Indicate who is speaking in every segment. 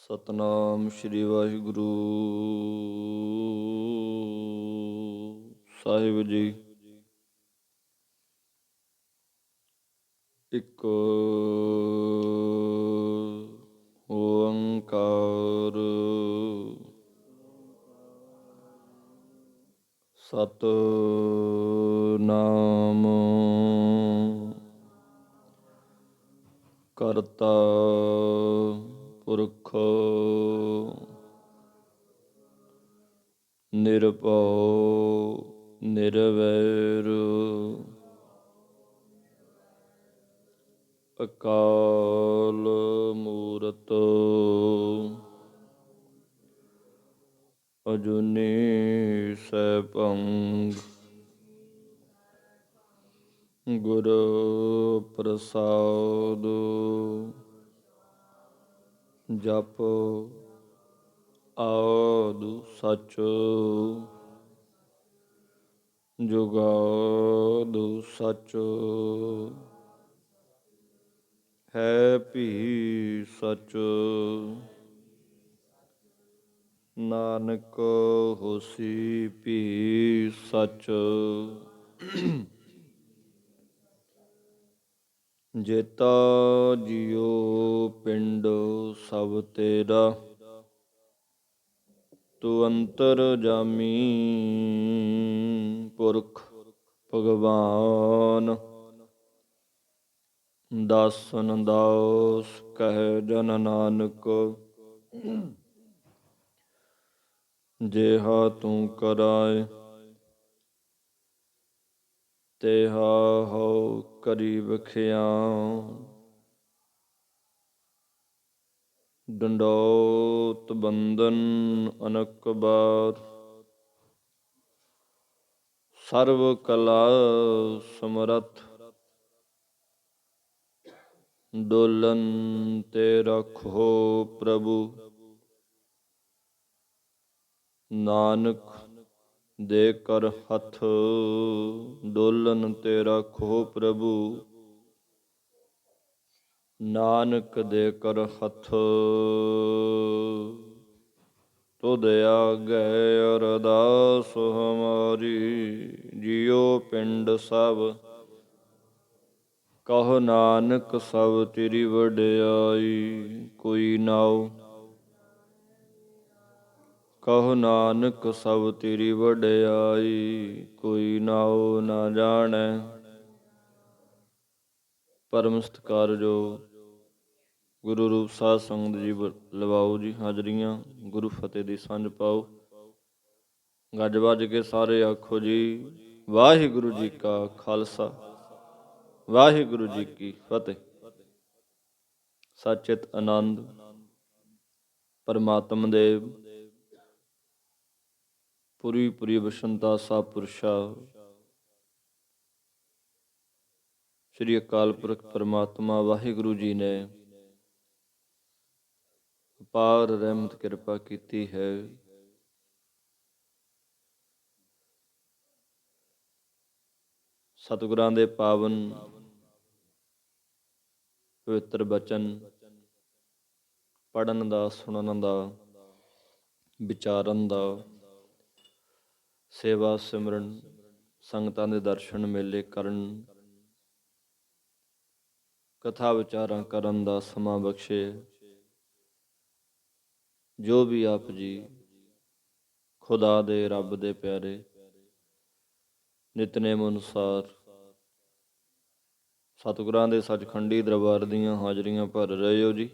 Speaker 1: ਸਤਨਾਮ ਸ਼੍ਰੀ ਵਾਹਿਗੁਰੂ ਸਾਹਿਬ ਜੀ। ਇੱਕ ਓੰਕਾਰ ਸਤਨਾਮ ਕਰਤਾ ਪੁਰਖ ਨਿਰਭਉ ਨਿਰਵੈਰ ਅਕਾਲ ਮੂਰਤ ਅਜੂਨੀ ਸੈਭੰ ਗੁਰ ਪ੍ਰਸਾਦ ਜਪ ਆਦਿ ਸਚ ਜੁਗਾਦਿ ਸਚ ਹੈ ਭੀ ਸਚ ਨਾਨਕ ਹੋਸੀ ਭੀ ਸਚ ਜੇਤਾ ਜੀਉ ਪਿੰਡ ਸਭ ਤੇਰਾ ਤੂੰ ਅੰਤਰ ਜਾਮੀ ਪੁਰਖ ਭਗਵਾਨ ਦਾਸਨ ਦਾਸ ਕਹਿ ਜਨ ਨਾਨਕ ਜਿਹਾ ਤੂੰ ਕਰਾਏ ਤੇਹਾ ਹਉ ਕਰੀ ਬਖਿਆਉ ਡੰਡੌਤ ਬੰਦਨ ਅਨਕ ਬਾਰ ਸਰਵ ਕਲਾ ਸਮਰੱਥ ਡੋਲਨ ਤੇ ਰਖੋ ਪ੍ਰਭੂ ਨਾਨਕ ਦੇ ਕਰ ਹੱਥ ਡੋਲਨ ਤੇ ਰਖੋ ਪ੍ਰਭੂ ਨਾਨਕ ਦੇ ਕਰ ਹੱਥ ਤੁਧ ਆਗੈ ਅਰਦਾਸ ਹਮਾਰੀ ਜਿਉ ਪਿੰਡ ਸਭ ਕਹੋ ਨਾਨਕ ਸਭ ਤੇਰੀ ਵਡਿਆਈ ਕੋਈ ਨਾਉ ਕਹੋ ਨਾਨਕ ਸਭ ਤੇਰੀ ਵਡਿਆਈ ਕੋਈ ਨਾਉ ਨਾ ਜਾਣੈ। ਪਰਮ ਸਤਿਕਾਰਯੋਗ ਗੁਰੂ ਰੂਪ ਸਾਧ ਸੰਗਤ ਜੀ ਲਵਾਓ ਜੀ ਹਾਜ਼ਰੀਆਂ। ਗੁਰੂ ਫਤਿਹ ਦੀ ਸਾਂਝ ਪਾਓ। ਗੱਜ ਵੱਜ ਕੇ ਸਾਰੇ ਆਖੋ ਜੀ ਵਾਹਿਗੁਰੂ ਜੀ ਕਾ ਖਾਲਸਾ ਵਾਹਿਗੁਰੂ ਜੀ ਕੀ ਫਤਿਹ। ਸਚਿਤ ਆਨੰਦ ਪਰਮਾਤਮ ਦੇ ਪੁਰੀ ਬਸੰਤਾ ਸਾਹਿਬ ਪੁਰਸ਼ਾ ਸ੍ਰੀ ਅਕਾਲ ਪੁਰਖ ਪਰਮਾਤਮਾ ਵਾਹਿਗੁਰੂ ਜੀ ਨੇ ਅਪਾਰ ਰਹਿਮਤ ਕਿਰਪਾ ਕੀਤੀ ਹੈ। ਸਤਿਗੁਰਾਂ ਦੇ ਪਾਵਨ ਪਵਿੱਤਰ ਬਚਨ ਪੜ੍ਹਨ ਦਾ, ਸੁਣਨ ਦਾ, ਵਿਚਾਰਨ ਦਾ, ਸੇਵਾ ਸਿਮਰਨ, ਸੰਗਤਾਂ ਦੇ ਦਰਸ਼ਨ ਮੇਲੇ ਕਰਨ, ਕਥਾ ਵਿਚਾਰਾਂ ਕਰਨ ਦਾ ਸਮਾਂ ਬਖਸ਼ੇ। ਜੋ ਵੀ ਆਪ ਜੀ ਖੁਦਾ ਦੇ ਰੱਬ ਦੇ ਪਿਆਰੇ ਨਿਤਨੇਮ ਅਨੁਸਾਰ ਸਤਿਗੁਰਾਂ ਦੇ ਸੱਚਖੰਡੀ ਦਰਬਾਰ ਦੀਆਂ ਹਾਜ਼ਰੀਆਂ ਭਰ ਰਹੇ ਹੋ ਜੀ।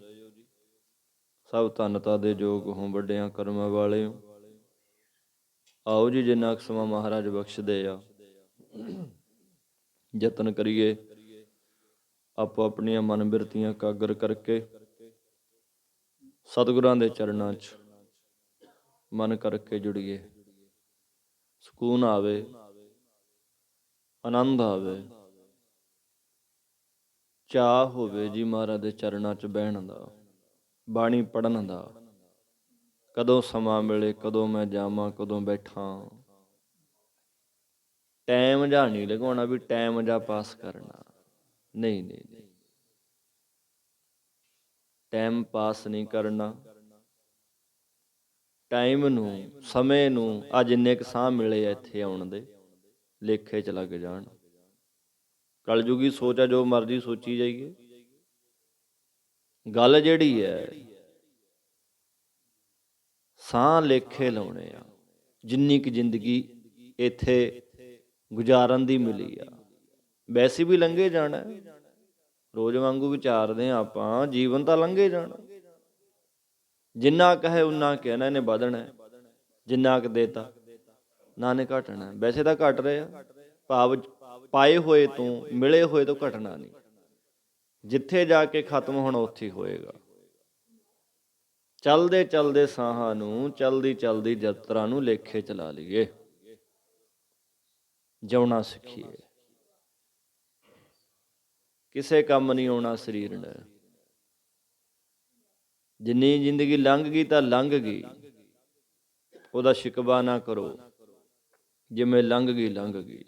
Speaker 1: ਸਭ ਧੰਨਤਾ ਦੇ ਯੋਗ ਹੋ, ਵੱਡਿਆਂ ਕਰਮਾਂ ਵਾਲੇ ਹੋ। ਆਓ ਜੀ ਜਿੰਨਾ ਕੁ ਸਮਾਂ ਮਹਾਰਾਜ ਬਖਸ਼ਦੇ ਆ ਯਤਨ ਕਰੀਏ ਆਪੋ ਆਪਣੀਆਂ ਮਨ ਬਿਰਤੀਆਂ ਇਕਾਗਰ ਕਰਕੇ ਸਤਿਗੁਰਾਂ ਦੇ ਚਰਨਾਂ 'ਚ ਮਨ ਕਰਕੇ ਜੁੜੀਏ। ਸਕੂਨ ਆਵੇ, ਆਨੰਦ ਆਵੇ, ਚਾਅ ਹੋਵੇ ਜੀ ਮਹਾਰਾਜ ਦੇ ਚਰਨਾਂ 'ਚ ਬਹਿਣ ਦਾ, ਬਾਣੀ ਪੜ੍ਹਨ ਦਾ। ਕਦੋਂ ਸਮਾਂ ਮਿਲੇ, ਕਦੋਂ ਮੈਂ ਜਾਵਾਂ, ਕਦੋਂ ਬੈਠਾਂ। ਟਾਈਮ ਜਾਂ ਨਹੀਂ ਲਗਾਉਣਾ ਵੀ ਟਾਈਮ ਜਾਂ ਪਾਸ ਕਰਨਾ, ਨਹੀਂ। ਟਾਈਮ ਪਾਸ ਨਹੀਂ ਕਰਨਾ, ਟਾਈਮ ਨੂੰ, ਸਮੇਂ ਨੂੰ, ਆ ਜਿੰਨੇ ਕੁ ਸਾਹ ਮਿਲੇ ਆ ਇੱਥੇ ਆਉਣ ਦੇ, ਲੇਖੇ 'ਚ ਲੱਗ ਜਾਣ। ਕਲਯੁਗੀ ਸੋਚ ਆ, ਜੋ ਮਰਜ਼ੀ ਸੋਚੀ ਜਾਈਏ। ਗੱਲ ਜਿਹੜੀ ਹੈ, ਸਾਹ ਲੇਖੇ ਲਾਉਣੇ ਆ। ਜਿੰਨੀ ਕੁ ਜ਼ਿੰਦਗੀ ਇੱਥੇ ਗੁਜ਼ਾਰਨ ਦੀ ਮਿਲੀ ਆ, ਵੈਸੇ ਵੀ ਲੰਘੇ ਜਾਣਾ। ਰੋਜ਼ ਵਾਂਗੂ ਵਿਚਾਰਦੇ ਹਾਂ ਆਪਾਂ, ਜੀਵਨ ਤਾਂ ਲੰਘੇ ਜਾਣਾ। ਜਿੰਨਾ ਕਹੇ ਉਨਾ ਕਹਿਣਾ ਇਹਨੇ ਵਧਣਾ, ਜਿੰਨਾ ਕੁ ਦੇਤਾ ਨਾ ਨੇ ਘਟਣਾ। ਵੈਸੇ ਤਾਂ ਘਟ ਰਿਹਾ, ਭਾਵ ਪਾਏ ਹੋਏ ਤੋਂ, ਮਿਲੇ ਹੋਏ ਤੋਂ ਘਟਣਾ ਨਹੀਂ। ਜਿੱਥੇ ਜਾ ਕੇ ਖਤਮ ਹੋਣਾ ਉੱਥੇ ਹੋਏਗਾ। ਚਲਦੇ ਚਲਦੇ ਸਾਹਾਂ ਨੂੰ, ਚਲਦੀ ਚਲਦੀ ਯਾਤਰਾ ਨੂੰ ਲੇਖੇ ਚਲਾ ਲਈਏ, ਜਿਉਣਾ ਸਿੱਖੀਏ। ਕਿਸੇ ਕੰਮ ਨਹੀਂ ਆਉਣਾ ਸਰੀਰ ਨੇ। ਜਿੰਨੀ ਜ਼ਿੰਦਗੀ ਲੰਘ ਗਈ ਤਾਂ ਲੰਘ ਗਈ, ਉਹਦਾ ਸ਼ਿਕਵਾ ਨਾ ਕਰੋ। ਜਿਵੇਂ ਲੰਘ ਗਈ ਲੰਘ ਗਈ।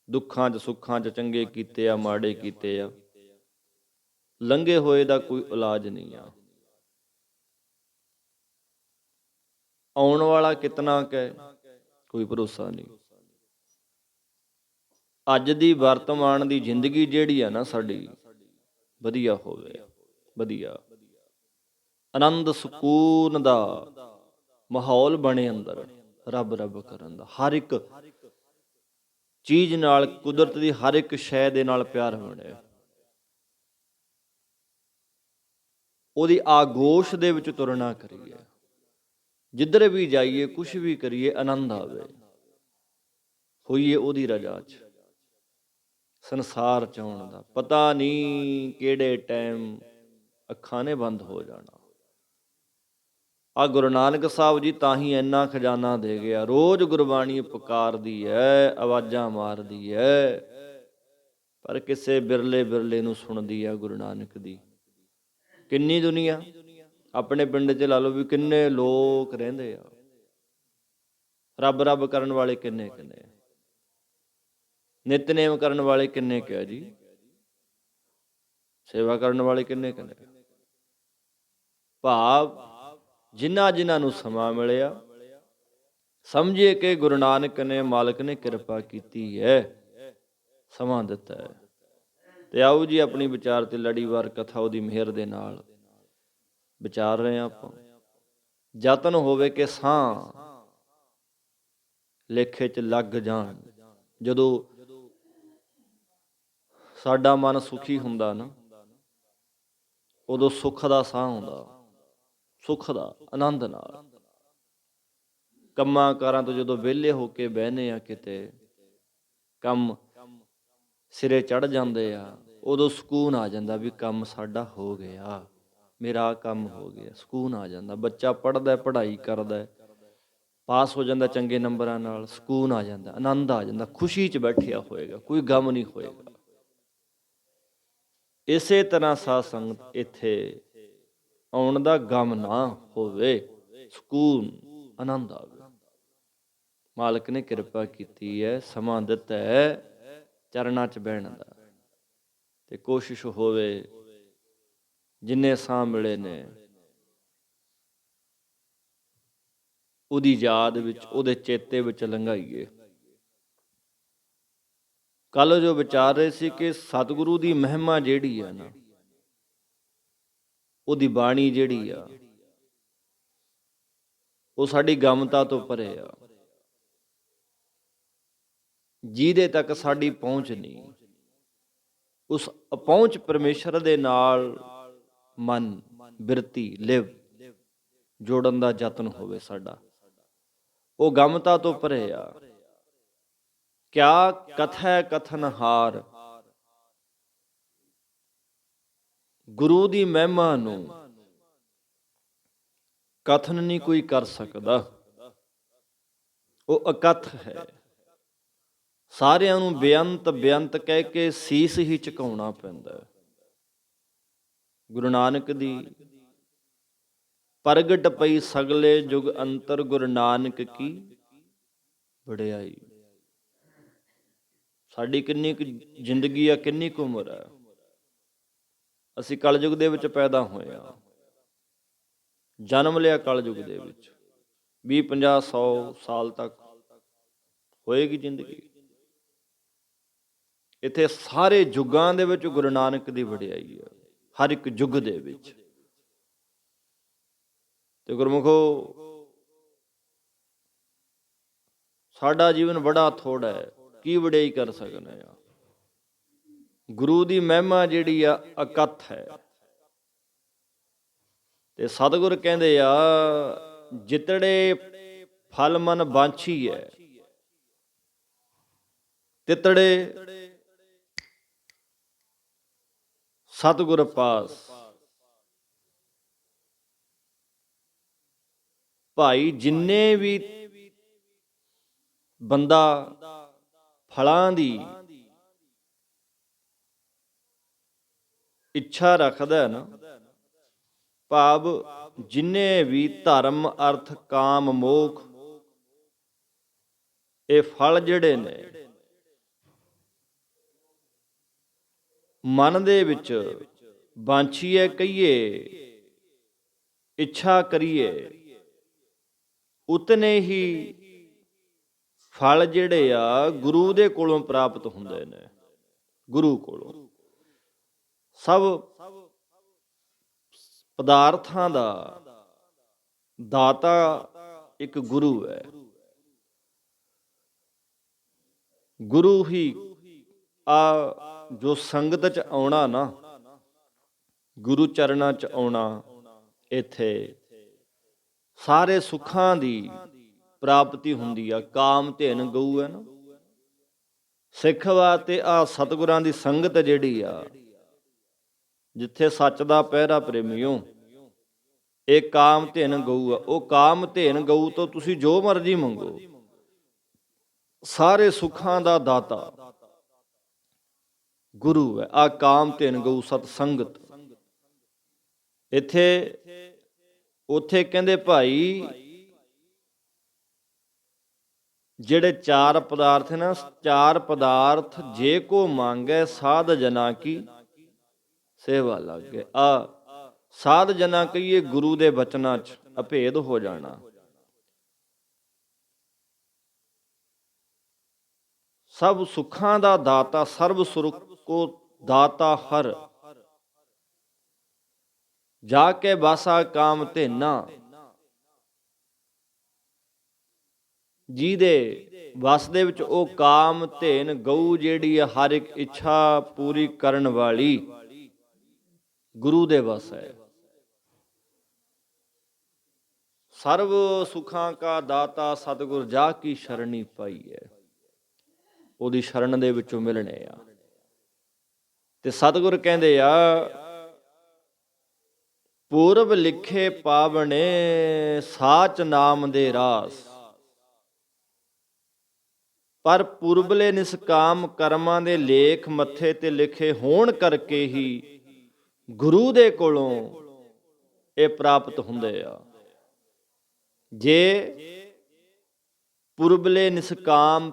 Speaker 1: ਦੁੱਖਾਂ 'ਚ ਸੁੱਖਾਂ 'ਚ ਚੰਗੇ ਕੀਤੇ ਆ, ਮਾੜੇ ਕੀਤੇ ਆ, ਲੰਘੇ ਹੋਏ ਦਾ ਕੋਈ ਇਲਾਜ ਨਹੀਂ ਆ। ਆਉਣ ਵਾਲਾ ਕਿਤਨਾ ਕੁ, ਕੋਈ ਭਰੋਸਾ ਨਹੀਂ। ਅੱਜ ਦੀ ਵਰਤਮਾਨ ਦੀ ਜ਼ਿੰਦਗੀ ਜਿਹੜੀ ਆ ਨਾ ਸਾਡੀ, ਵਧੀਆ ਹੋਵੇ, ਵਧੀਆ ਆਨੰਦ ਸਕੂਨ ਦਾ ਮਾਹੌਲ ਬਣੇ ਅੰਦਰ, ਰੱਬ ਰੱਬ ਕਰਨ ਦਾ। ਹਰ ਇੱਕ ਚੀਜ਼ ਨਾਲ, ਕੁਦਰਤ ਦੀ ਹਰ ਇੱਕ ਸ਼ੈ ਦੇ ਨਾਲ ਪਿਆਰ ਬਣੇ। ਉਹਦੀ ਆਗੋਸ਼ ਦੇ ਵਿੱਚ ਤੁਰਨਾ ਕਰੀਏ। ਜਿੱਧਰ ਵੀ ਜਾਈਏ, ਕੁਛ ਵੀ ਕਰੀਏ, ਆਨੰਦ ਆਵੇ। ਹੋਈਏ ਉਹਦੀ ਰਜ਼ਾ 'ਚ। ਸੰਸਾਰ 'ਚ ਆਉਣ ਦਾ ਪਤਾ ਨਹੀਂ ਕਿਹੜੇ ਟਾਈਮ ਅੱਖਾਂ ਨੇ ਬੰਦ ਹੋ ਜਾਣਾ। ਆ ਗੁਰੂ ਨਾਨਕ ਸਾਹਿਬ ਜੀ ਤਾਂ ਹੀ ਇੰਨਾ ਖਜ਼ਾਨਾ ਦੇ ਗਿਆ। ਰੋਜ਼ ਗੁਰਬਾਣੀ ਪੁਕਾਰਦੀ ਹੈ, ਆਵਾਜ਼ਾਂ ਮਾਰਦੀ ਹੈ, ਪਰ ਕਿਸੇ ਬਿਰਲੇ ਬਿਰਲੇ ਨੂੰ ਸੁਣਦੀ ਆ ਗੁਰੂ ਨਾਨਕ ਦੀ। ਕਿੰਨੀ ਦੁਨੀਆ, ਆਪਣੇ ਪਿੰਡ 'ਚ ਲਾ ਲਓ ਵੀ ਕਿੰਨੇ ਲੋਕ ਰਹਿੰਦੇ ਆ, ਰੱਬ ਰੱਬ ਕਰਨ ਵਾਲੇ ਕਿੰਨੇ ਕਿੰਨੇ, ਨਿਤਨੇਮ ਕਰਨ ਵਾਲੇ ਕਿੰਨੇ ਕੁ ਆ ਜੀ, ਸੇਵਾ ਕਰਨ ਵਾਲੇ ਕਿੰਨੇ ਕਿੰਨੇ। ਭਾਵ ਜਿਨ੍ਹਾਂ ਜਿਨ੍ਹਾਂ ਨੂੰ ਸਮਾਂ ਮਿਲਿਆ, ਸਮਝੀਏ ਕਿ ਗੁਰੂ ਨਾਨਕ ਨੇ, ਮਾਲਕ ਨੇ ਕਿਰਪਾ ਕੀਤੀ ਹੈ, ਸਮਾਂ ਦਿੱਤਾ ਹੈ। ਤੇ ਆਓ ਜੀ ਆਪਣੀ ਵਿਚਾਰ ਤੇ ਲੜੀਵਾਰ ਕਥਾ ਉਹਦੀ ਮਿਹਰ ਦੇ ਨਾਲ ਵਿਚਾਰ ਰਹੇ ਹਾਂ ਆਪਾਂ। ਯਤਨ ਹੋਵੇ ਕਿ ਸਾਹ ਲੇਖੇ 'ਚ ਲੱਗ ਜਾਣ। ਜਦੋਂ ਸਾਡਾ ਮਨ ਸੁਖੀ ਹੁੰਦਾ ਨਾ, ਉਦੋਂ ਸੁੱਖ ਦਾ ਸਾਹ ਆਉਂਦਾ, ਸੁੱਖ ਦਾ, ਆਨੰਦ ਨਾਲ। ਕੰਮਾਂ ਕਾਰਾਂ ਤੋਂ ਜਦੋਂ ਵਿਹਲੇ ਹੋ ਕੇ ਬਹਿਨੇ ਆ, ਕਿਤੇ ਕੰਮ ਸਿਰੇ ਚੜ੍ਹ ਜਾਂਦੇ ਆ, ਉਦੋਂ ਸਕੂਨ ਆ ਜਾਂਦਾ ਵੀ ਕੰਮ ਸਾਡਾ ਹੋ ਗਿਆ, ਮੇਰਾ ਕੰਮ ਹੋ ਗਿਆ। ਸਕੂਨ ਆ ਜਾਂਦਾ। ਬੱਚਾ ਪੜ੍ਹਦਾ, ਪੜ੍ਹਾਈ ਕਰਦਾ, ਪਾਸ ਹੋ ਜਾਂਦਾ ਚੰਗੇ ਨੰਬਰਾਂ ਨਾਲ, ਸਕੂਨ ਆ ਜਾਂਦਾ, ਆਨੰਦ ਆ ਜਾਂਦਾ, ਖੁਸ਼ੀ 'ਚ ਬੈਠਿਆ ਹੋਏਗਾ, ਕੋਈ ਗਮ ਨਹੀਂ ਹੋਏਗਾ। ਇਸੇ ਤਰ੍ਹਾਂ ਸਾਧ ਸੰਗਤ ਇੱਥੇ ਆਉਣ ਦਾ ਗਮ ਨਾ ਹੋਵੇ, ਸਕੂਨ, ਆਨੰਦ ਆਵੇ। ਮਾਲਕ ਨੇ ਕਿਰਪਾ ਕੀਤੀ ਹੈ, ਸਮਾਂ ਦਿੱਤਾ ਹੈ ਚਰਨਾਂ 'ਚ ਬਹਿਣ ਦਾ। ਤੇ ਕੋਸ਼ਿਸ਼ ਹੋਵੇ ਜਿੰਨੇ ਸਾਹ ਮਿਲੇ ਨੇ ਉਹਦੀ ਯਾਦ ਵਿੱਚ, ਉਹਦੇ ਚੇਤੇ ਵਿੱਚ ਲੰਘਾਈਏ। ਕੱਲ ਜੋ ਵਿਚਾਰ ਰਹੇ ਸੀ ਕਿ ਸਤਿਗੁਰੂ ਦੀ ਮਹਿਮਾ ਜਿਹੜੀ ਆ ਨਾ, ਉਹਦੀ ਬਾਣੀ ਜਿਹੜੀ ਆ, ਉਹ ਸਾਡੀ ਗਮਤਾ ਤੋਂ ਪਰੇ ਆ, ਜਿਹਦੇ ਤੱਕ ਸਾਡੀ ਪਹੁੰਚ ਨਹੀਂ। ਉਸ ਅਪਹੁੰਚ ਪਰਮੇਸ਼ਰ ਦੇ ਨਾਲ ਮਨ, ਬਿਰਤੀ, ਲਿਵ ਜੋੜਨ ਦਾ ਯਤਨ ਹੋਵੇ ਸਾਡਾ। ਉਹ ਗਮਤਾ ਤੋਂ ਪਰੇ ਆ। ਕਿਆ ਕਥੈ ਕਥਨ ਹਾਰ, ਗੁਰੂ ਦੀ ਮਹਿਮਾ ਨੂੰ ਕਥਨ ਨਹੀਂ ਕੋਈ ਕਰ ਸਕਦਾ। ਉਹ ਅਕਥ ਹੈ। ਸਾਰਿਆਂ ਨੂੰ ਬੇਅੰਤ ਬੇਅੰਤ ਕਹਿ ਕੇ ਸੀਸ ਹੀ ਝੁਕਾਉਣਾ ਪੈਂਦਾ। ਗੁਰੂ ਨਾਨਕ ਦੀ ਪ੍ਰਗਟ ਪਈ ਸਗਲੇ ਜੁਗ ਅੰਤਰ, ਗੁਰੂ ਨਾਨਕ ਕੀ ਵਡਿਆਈ। ਸਾਡੀ ਕਿੰਨੀ ਕੁ ਜ਼ਿੰਦਗੀ ਆ, ਕਿੰਨੀ ਕੁ ਉਮਰ ਆ। ਅਸੀਂ ਕਲਯੁਗ ਦੇ ਵਿੱਚ ਪੈਦਾ ਹੋਏ ਆ। ਜਨਮ ਲਿਆ ਕਲਯੁਗ ਦੇ ਵਿੱਚ 20 50 100 ਸਾਲ ਤੱਕ ਹੋਏਗੀ ਜ਼ਿੰਦਗੀ। ਇੱਥੇ ਸਾਰੇ ਯੁੱਗਾਂ ਦੇ ਵਿੱਚ ਗੁਰੂ ਨਾਨਕ ਦੀ ਵਡਿਆਈ ਹੈ, ਹਰ ਇੱਕ ਯੁੱਗ ਦੇ ਵਿੱਚ। ਤੇ ਗੁਰਮੁਖੋ, ਸਾਡਾ ਜੀਵਨ ਬੜਾ ਥੋੜ੍ਹਾ ਹੈ, ਕੀ ਵਡਿਆਈ ਕਰ ਸਕਦੇ ਆ। ਗੁਰੂ ਦੀ ਮਹਿਮਾ ਜਿਹੜੀ ਆ ਅਕੱਥ ਹੈ। ਤੇ ਸਤਿਗੁਰ ਕਹਿੰਦੇ ਆ, ਜਿਤੜੇ ਫਲ ਮਨ ਬਾਂਛੀ ਹੈ, ਤਿਤੜੇ ਸਤਿਗੁਰ ਪਾਸ। ਭਾਈ ਜਿੰਨੇ ਵੀ ਬੰਦਾ ਫਲਾਂ ਦੀ ਇੱਛਾ ਰੱਖਦਾ ਹੈ ਨਾ, ਭਾਵ ਜਿੰਨੇ ਵੀ ਧਰਮ ਅਰਥ ਕਾਮ ਮੋਖ ਇਹ ਫਲ ਜਿਹੜੇ ਨੇ ਮਨ ਦੇ ਵਿੱਚ ਬਾਂਛੀਏ ਕਹੀਏ, ਇੱਛਾ ਕਰੀਏ, ਉਤਨੇ ਹੀ ਫਲ ਜਿਹੜੇ ਆ ਗੁਰੂ ਦੇ ਕੋਲੋਂ ਪ੍ਰਾਪਤ ਹੁੰਦੇ ਨੇ। ਗੁਰੂ ਕੋਲੋਂ ਸਭ ਪਦਾਰਥਾਂ ਦਾ ਦਾਤਾ ਇੱਕ ਗੁਰੂ ਹੈ। ਗੁਰੂ ਹੀ ਆ ਜੋ ਸੰਗਤ ਚ ਆਉਣਾ ਨਾ, ਗੁਰੂ ਚਰਨਾਂ ਚ ਆਉਣਾ, ਇੱਥੇ ਸਾਰੇ ਸੁੱਖਾਂ ਦੀ ਪ੍ਰਾਪਤੀ ਹੁੰਦੀ ਆ। ਕਾਮ ਧੇਨ ਗਊ ਹੈ ਨਾ, ਸਿੱਖ ਵਾਸਤੇ ਆ ਸਤਿਗੁਰਾਂ ਦੀ ਸੰਗਤ ਜਿਹੜੀ ਆ, ਜਿੱਥੇ ਸੱਚ ਦਾ ਪਹਿਰਾ ਪ੍ਰੇਮੀਓ, ਇਹ ਕਾਮ ਧੇਨ ਗਊ ਆ। ਉਹ ਕਾਮ ਧੇਨ ਗਊ ਤੋਂ ਤੁਸੀਂ ਜੋ ਮਰਜ਼ੀ ਮੰਗੋ, ਸਾਰੇ ਸੁੱਖਾਂ ਦਾ ਦਾਤਾ ਗੁਰੂ ਹੈ। ਆ ਕਾਮ ਧੇਨ ਗਊ ਸਤ ਸੰਗਤ। ਉੱਥੇ ਕਹਿੰਦੇ ਭਾਈ ਜਿਹੜੇ ਚਾਰ ਪਦਾਰਥ ਨਾ, ਚਾਰ ਪਦਾਰਥ ਜੇ ਕੋ ਮੰਗੈ ਸਾਧ ਜਨਾ ਕੀ ਸੇਵਾ ਲੱਗੇ। ਆ ਸਾਧ ਜਨਾ ਕਹੀਏ, ਗੁਰੂ ਦੇ ਬਚਨਾਂ ਚ ਅਭੇਦ ਹੋ ਜਾਣਾ। ਸਭ ਸੁੱਖਾਂ ਦਾ ਦਾਤਾ, ਸਰਬ ਸੁਖ ਕੋ ਦਾਤਾ ਹਰ, ਜਾ ਕੇ ਬਾਸਾ ਕਾਮ ਧੇਨਾ। ਜਿਹਦੇ ਵਸ ਦੇ ਵਿੱਚ ਉਹ ਕਾਮ ਧੇਨ ਗਊ ਜਿਹੜੀ ਆ, ਹਰ ਇੱਕ ਇੱਛਾ ਪੂਰੀ ਕਰਨ ਵਾਲੀ ਗੁਰੂ ਦੇ ਵਸ ਹੈ। ਸਰਬ ਸੁਖਾਂ ਕਾ ਦਾਤਾ ਸਤਿਗੁਰ ਜਾ ਕੀ ਸ਼ਰਣੀ ਪਾਈ ਹੈ। ਉਹਦੀ ਸ਼ਰਨ ਦੇ ਵਿੱਚੋਂ ਮਿਲਣੇ ਆ। ਤੇ ਸਤਿਗੁਰ ਕਹਿੰਦੇ ਆ, ਪੂਰਬ ਲਿਖੇ ਪਾਵਣੇ ਸਾਚ ਨਾਮ ਦੇ ਰਾਸ। ਪਰ ਪੁਰਬਲੇ ਨਿਸਕਾਮ ਕਰਮਾਂ ਦੇ ਲੇਖ ਮੱਥੇ ਤੇ ਲਿਖੇ ਹੋਣ ਕਰਕੇ ਹੀ ਗੁਰੂ ਦੇ ਕੋਲੋਂ ਇਹ ਪ੍ਰਾਪਤ ਹੁੰਦੇ ਆ। ਜੇ ਪੁਰਬਲੇ ਨਿਸਕਾਮ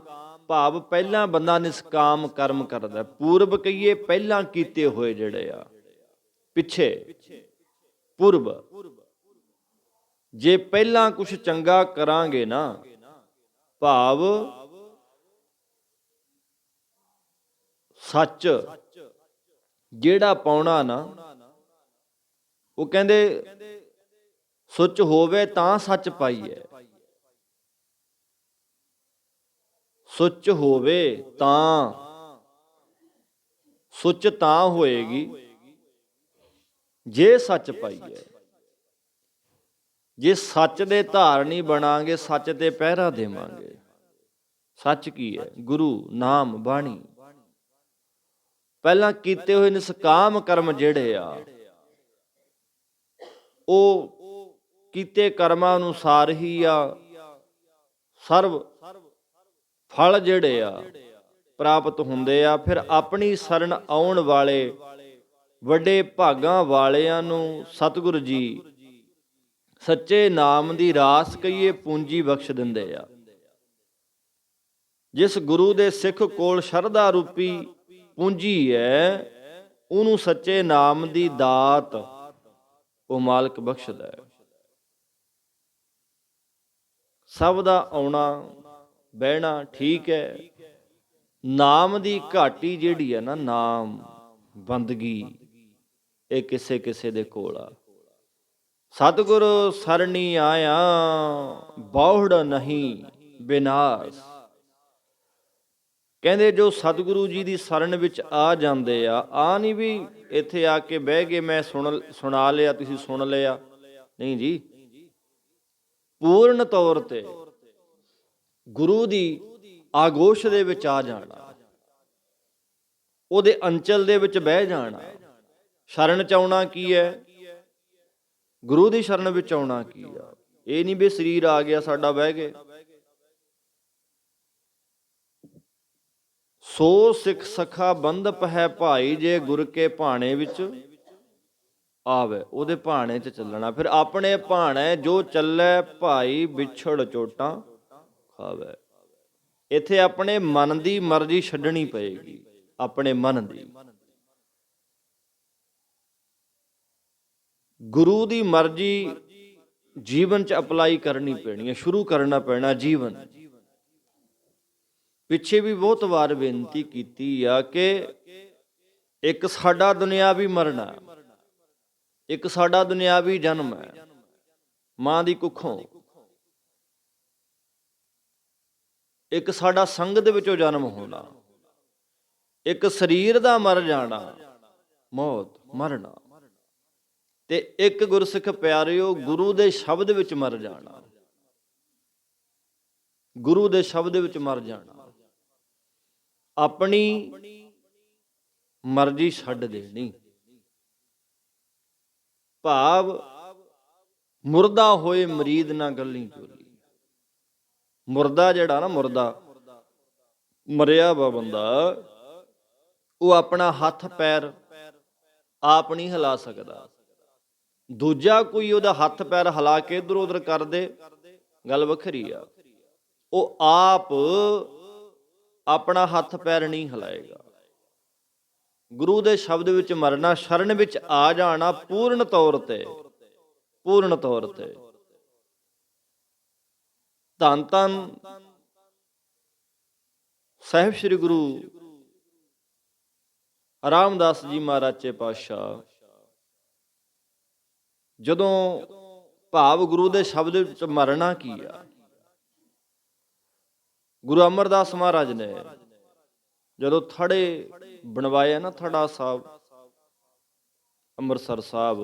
Speaker 1: ਭਾਵ ਪਹਿਲਾਂ ਬੰਦਾ ਨਿਸਕਾਮ ਕਰਮ ਕਰਦਾ, ਪੂਰਬ ਕਹੀਏ ਪਹਿਲਾਂ ਕੀਤੇ ਹੋਏ ਜਿਹੜੇ ਆ, ਪਿੱਛੇ ਪੁਰਬ। ਜੇ ਪਹਿਲਾਂ ਕੁਛ ਚੰਗਾ ਕਰਾਂਗੇ ਨਾ, ਭਾਵ ਸੱਚ ਜਿਹੜਾ ਪਾਉਣਾ ਨਾ, ਉਹ ਕਹਿੰਦੇ ਸੁੱਚ ਹੋਵੇ ਤਾਂ ਸੱਚ ਪਾਈਏ। ਸੁੱਚ ਹੋਵੇ ਤਾਂ, ਸੁੱਚ ਤਾਂ ਹੋਏਗੀ ਜੇ ਸੱਚ ਪਾਈਏ। ਜੇ ਸੱਚ ਦੇ ਧਾਰਨੀ ਬਣਾਂਗੇ, ਸੱਚ ਤੇ ਪਹਿਰਾ ਦੇਵਾਂਗੇ। ਸੱਚ ਕੀ ਹੈ? ਗੁਰੂ ਨਾਮ ਬਾਣੀ। ਪਹਿਲਾਂ ਕੀਤੇ ਹੋਏ ਨਿਸਕਾਮ ਕਰਮ ਜਿਹੜੇ ਆ, ਉਹ ਕੀਤੇ ਕਰਮਾਂ ਅਨੁਸਾਰ ਹੀ ਆ ਸਰਬ ਫਲ ਜਿਹੜੇ ਆ ਪ੍ਰਾਪਤ ਹੁੰਦੇ ਆ। ਫਿਰ ਆਪਣੀ ਸ਼ਰਨ ਆਉਣ ਵਾਲੇ ਵੱਡੇ ਭਾਗਾਂ ਵਾਲਿਆਂ ਨੂੰ ਸਤਿਗੁਰੂ ਜੀ ਸੱਚੇ ਨਾਮ ਦੀ ਰਾਸ ਕਹੀਏ ਪੂੰਜੀ ਬਖਸ਼ ਦਿੰਦੇ ਆ। ਜਿਸ ਗੁਰੂ ਦੇ ਸਿੱਖ ਕੋਲ ਸ਼ਰਧਾ ਰੂਪੀ ਪੂੰਜੀ ਹੈ, ਉਹਨੂੰ ਸੱਚੇ ਨਾਮ ਦੀ ਦਾਤ ਉਹ ਮਾਲਕ ਬਖਸ਼ਦਾ ਹੈ। ਸਭ ਦਾ ਆਉਣਾ ਬਹਿਣਾ ਠੀਕ ਹੈ। ਨਾਮ ਦੀ ਘਾਟੀ ਜਿਹੜੀ ਹੈ ਨਾ, ਨਾਮ ਬੰਦਗੀ, ਇਹ ਕਿਸੇ ਕਿਸੇ ਦੇ ਕੋਲ ਆ। ਸਤਿਗੁਰ ਸਰਣੀ ਆਇਆ ਬਹੁੜ ਨਹੀਂ ਬਿਨਾਸ਼। ਕਹਿੰਦੇ ਜੋ ਸਤਿਗੁਰੂ ਜੀ ਦੀ ਸ਼ਰਨ ਵਿੱਚ ਆ ਜਾਂਦੇ ਆ ਨਹੀਂ ਵੀ ਇੱਥੇ ਆ ਕੇ ਬਹਿ ਗਏ, ਮੈਂ ਸੁਣਾ ਲਿਆ, ਤੁਸੀਂ ਸੁਣ ਲਿਆ, ਨਹੀਂ ਜੀ। ਪੂਰਨ ਤੌਰ ਤੇ ਗੁਰੂ ਦੀ ਆਗੋਸ਼ ਦੇ ਵਿੱਚ ਆ ਜਾਣਾ, ਉਹਦੇ ਅੰਚਲ ਦੇ ਵਿੱਚ ਬਹਿ ਜਾਣਾ। ਸ਼ਰਨ ਚ ਆਉਣਾ ਕੀ ਹੈ? ਗੁਰੂ ਦੀ ਸ਼ਰਨ ਵਿੱਚ ਆਉਣਾ ਕੀ ਆ? ਇਹ ਨਹੀਂ ਵੀ ਸਰੀਰ ਆ ਗਿਆ ਸਾਡਾ, ਬਹਿ ਗਏ। ਸੋ ਸਿੱਖ ਸਖਾ ਬੰਧਪ ਹੈ ਭਾਈ, ਜੇ ਗੁਰ ਕੇ ਭਾਣੇ ਵਿੱਚ ਆਵੇ। ਉਹਦੇ ਭਾਣੇ 'ਚ ਚੱਲਣਾ। ਫਿਰ ਆਪਣੇ ਭਾਣੇ ਜੋ ਚੱਲੇ ਭਾਈ, ਵਿਛੜ ਚੋਟਾਂ ਖਾਵੇ। ਇੱਥੇ ਆਪਣੇ ਮਨ ਦੀ ਮਰਜ਼ੀ ਛੱਡਣੀ ਪਏਗੀ, ਆਪਣੇ ਮਨ ਦੀ। ਗੁਰੂ ਦੀ ਮਰਜ਼ੀ ਜੀਵਨ 'ਚ ਅਪਲਾਈ ਕਰਨੀ ਪੈਣੀ ਹੈ, ਸ਼ੁਰੂ ਕਰਨਾ ਪੈਣਾ ਜੀਵਨ। ਪਿੱਛੇ ਵੀ ਬਹੁਤ ਵਾਰ ਬੇਨਤੀ ਕੀਤੀ ਆ ਕਿ ਇੱਕ ਸਾਡਾ ਦੁਨਿਆਵੀ ਮਰਨਾ, ਇੱਕ ਸਾਡਾ ਦੁਨਿਆਵੀ ਜਨਮ ਹੈ ਮਾਂ ਦੀ ਕੁੱਖੋਂ, ਇੱਕ ਸਾਡਾ ਸੰਗ ਦੇ ਵਿੱਚੋਂ ਜਨਮ ਹੋਣਾ, ਇੱਕ ਸਰੀਰ ਦਾ ਮਰ ਜਾਣਾ, ਮੌਤ, ਮਰਨਾ, ਤੇ ਇੱਕ ਗੁਰਸਿੱਖ ਪਿਆਰਿਓ ਗੁਰੂ ਦੇ ਸ਼ਬਦ ਵਿੱਚ ਮਰ ਜਾਣਾ, ਗੁਰੂ ਦੇ ਸ਼ਬਦ ਵਿੱਚ ਮਰ ਜਾਣਾ। ਆਪਣੀ ਮਰਜ਼ੀ ਛੱਡ ਦੇਣੀ, ਭਾਵ ਮੁਰਦਾ ਹੋਏ ਮਰੀਦ ਨਾ ਗੱਲੀ ਚੋਲੀ। ਮੁਰਦਾ ਜਿਹੜਾ ਨਾ, ਮੁਰਦਾ ਮਰਿਆ ਵਾ ਬੰਦਾ, ਉਹ ਆਪਣਾ ਹੱਥ ਪੈਰ ਆਪ ਨਹੀਂ ਹਿਲਾ ਸਕਦਾ। ਦੂਜਾ ਕੋਈ ਉਹਦਾ ਹੱਥ ਪੈਰ ਹਿਲਾ ਕੇ ਇੱਧਰ ਉੱਧਰ ਕਰ ਦੇ, ਗੱਲ ਵੱਖਰੀ ਆ। ਉਹ ਆਪ ਆਪਣਾ ਹੱਥ ਪੈਰ ਨਹੀਂ ਹਿਲਾਏਗਾ। ਗੁਰੂ ਦੇ ਸ਼ਬਦ ਵਿੱਚ ਮਰਨਾ, ਸ਼ਰਨ ਵਿੱਚ ਆ ਜਾਣਾ ਪੂਰਨ ਤੌਰ ਤੇ, ਪੂਰਨ ਤੌਰ ਤੇ। ਧੰਨ ਧੰਨ ਸਾਹਿਬ ਸ੍ਰੀ ਗੁਰੂ ਰਾਮਦਾਸ ਜੀ ਮਹਾਰਾਜ ਚੇ ਪਾਤਸ਼ਾਹ, ਜਦੋਂ ਭਾਵ ਗੁਰੂ ਦੇ ਸ਼ਬਦ ਵਿੱਚ ਮਰਨਾ ਕੀ ਆ, ਗੁਰੂ ਅਮਰਦਾਸ ਮਹਾਰਾਜ ਨੇ ਜਦੋਂ ਥੜੇ ਬਣਵਾਏ ਨਾ, ਥੜਾ ਸਾਹਿਬ ਅੰਮ੍ਰਿਤਸਰ ਸਾਹਿਬ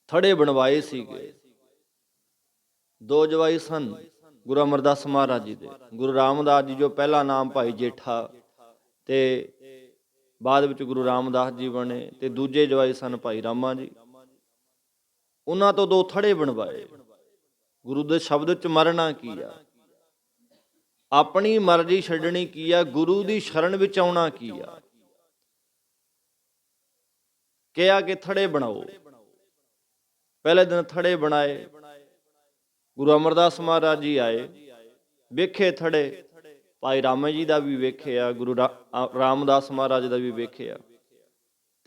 Speaker 1: ਥੜੇ ਬਣਵਾਏ ਸੀਗੇ, ਦੋ ਜਵਾਈ ਸਨ ਗੁਰੂ ਅਮਰਦਾਸ ਮਹਾਰਾਜ ਜੀ ਦੇ। ਗੁਰੂ ਰਾਮਦਾਸ ਜੀ ਜੋ ਪਹਿਲਾ ਨਾਮ ਭਾਈ ਜੇਠਾ, ਤੇ ਬਾਅਦ ਵਿੱਚ ਗੁਰੂ ਰਾਮਦਾਸ ਜੀ ਬਣੇ, ਤੇ ਦੂਜੇ ਜਵਾਈ ਸਨ ਭਾਈ ਰਾਮਾ ਜੀ। ਉਹਨਾਂ ਤੋਂ ਦੋ ਥੜੇ ਬਣਵਾਏ। ਗੁਰੂ ਦੇ ਸ਼ਬਦ ਵਿੱਚ ਮਰਨਾ ਕੀ ਆ, ਆਪਣੀ ਮਰਜ਼ੀ ਛੱਡਣੀ ਕੀ ਆ, ਗੁਰੂ ਦੀ ਸ਼ਰਨ ਵਿੱਚ ਆਉਣਾ ਕੀ ਆ। ਕਿਹਾ ਕਿ ਥੜੇ ਬਣਾਓ। ਪਹਿਲੇ ਦਿਨ ਥੜੇ ਬਣਾਏ। ਗੁਰੂ ਅਮਰਦਾਸ ਮਹਾਰਾਜ ਜੀ ਆਏ, ਵੇਖੇ ਥੜੇ, ਭਾਈ ਰਾਮਾ ਜੀ ਦਾ ਵੀ ਵੇਖਿਆ, ਗੁਰੂ ਰਾਮਦਾਸ ਮਹਾਰਾਜ ਦਾ ਵੀ ਵੇਖਿਆ,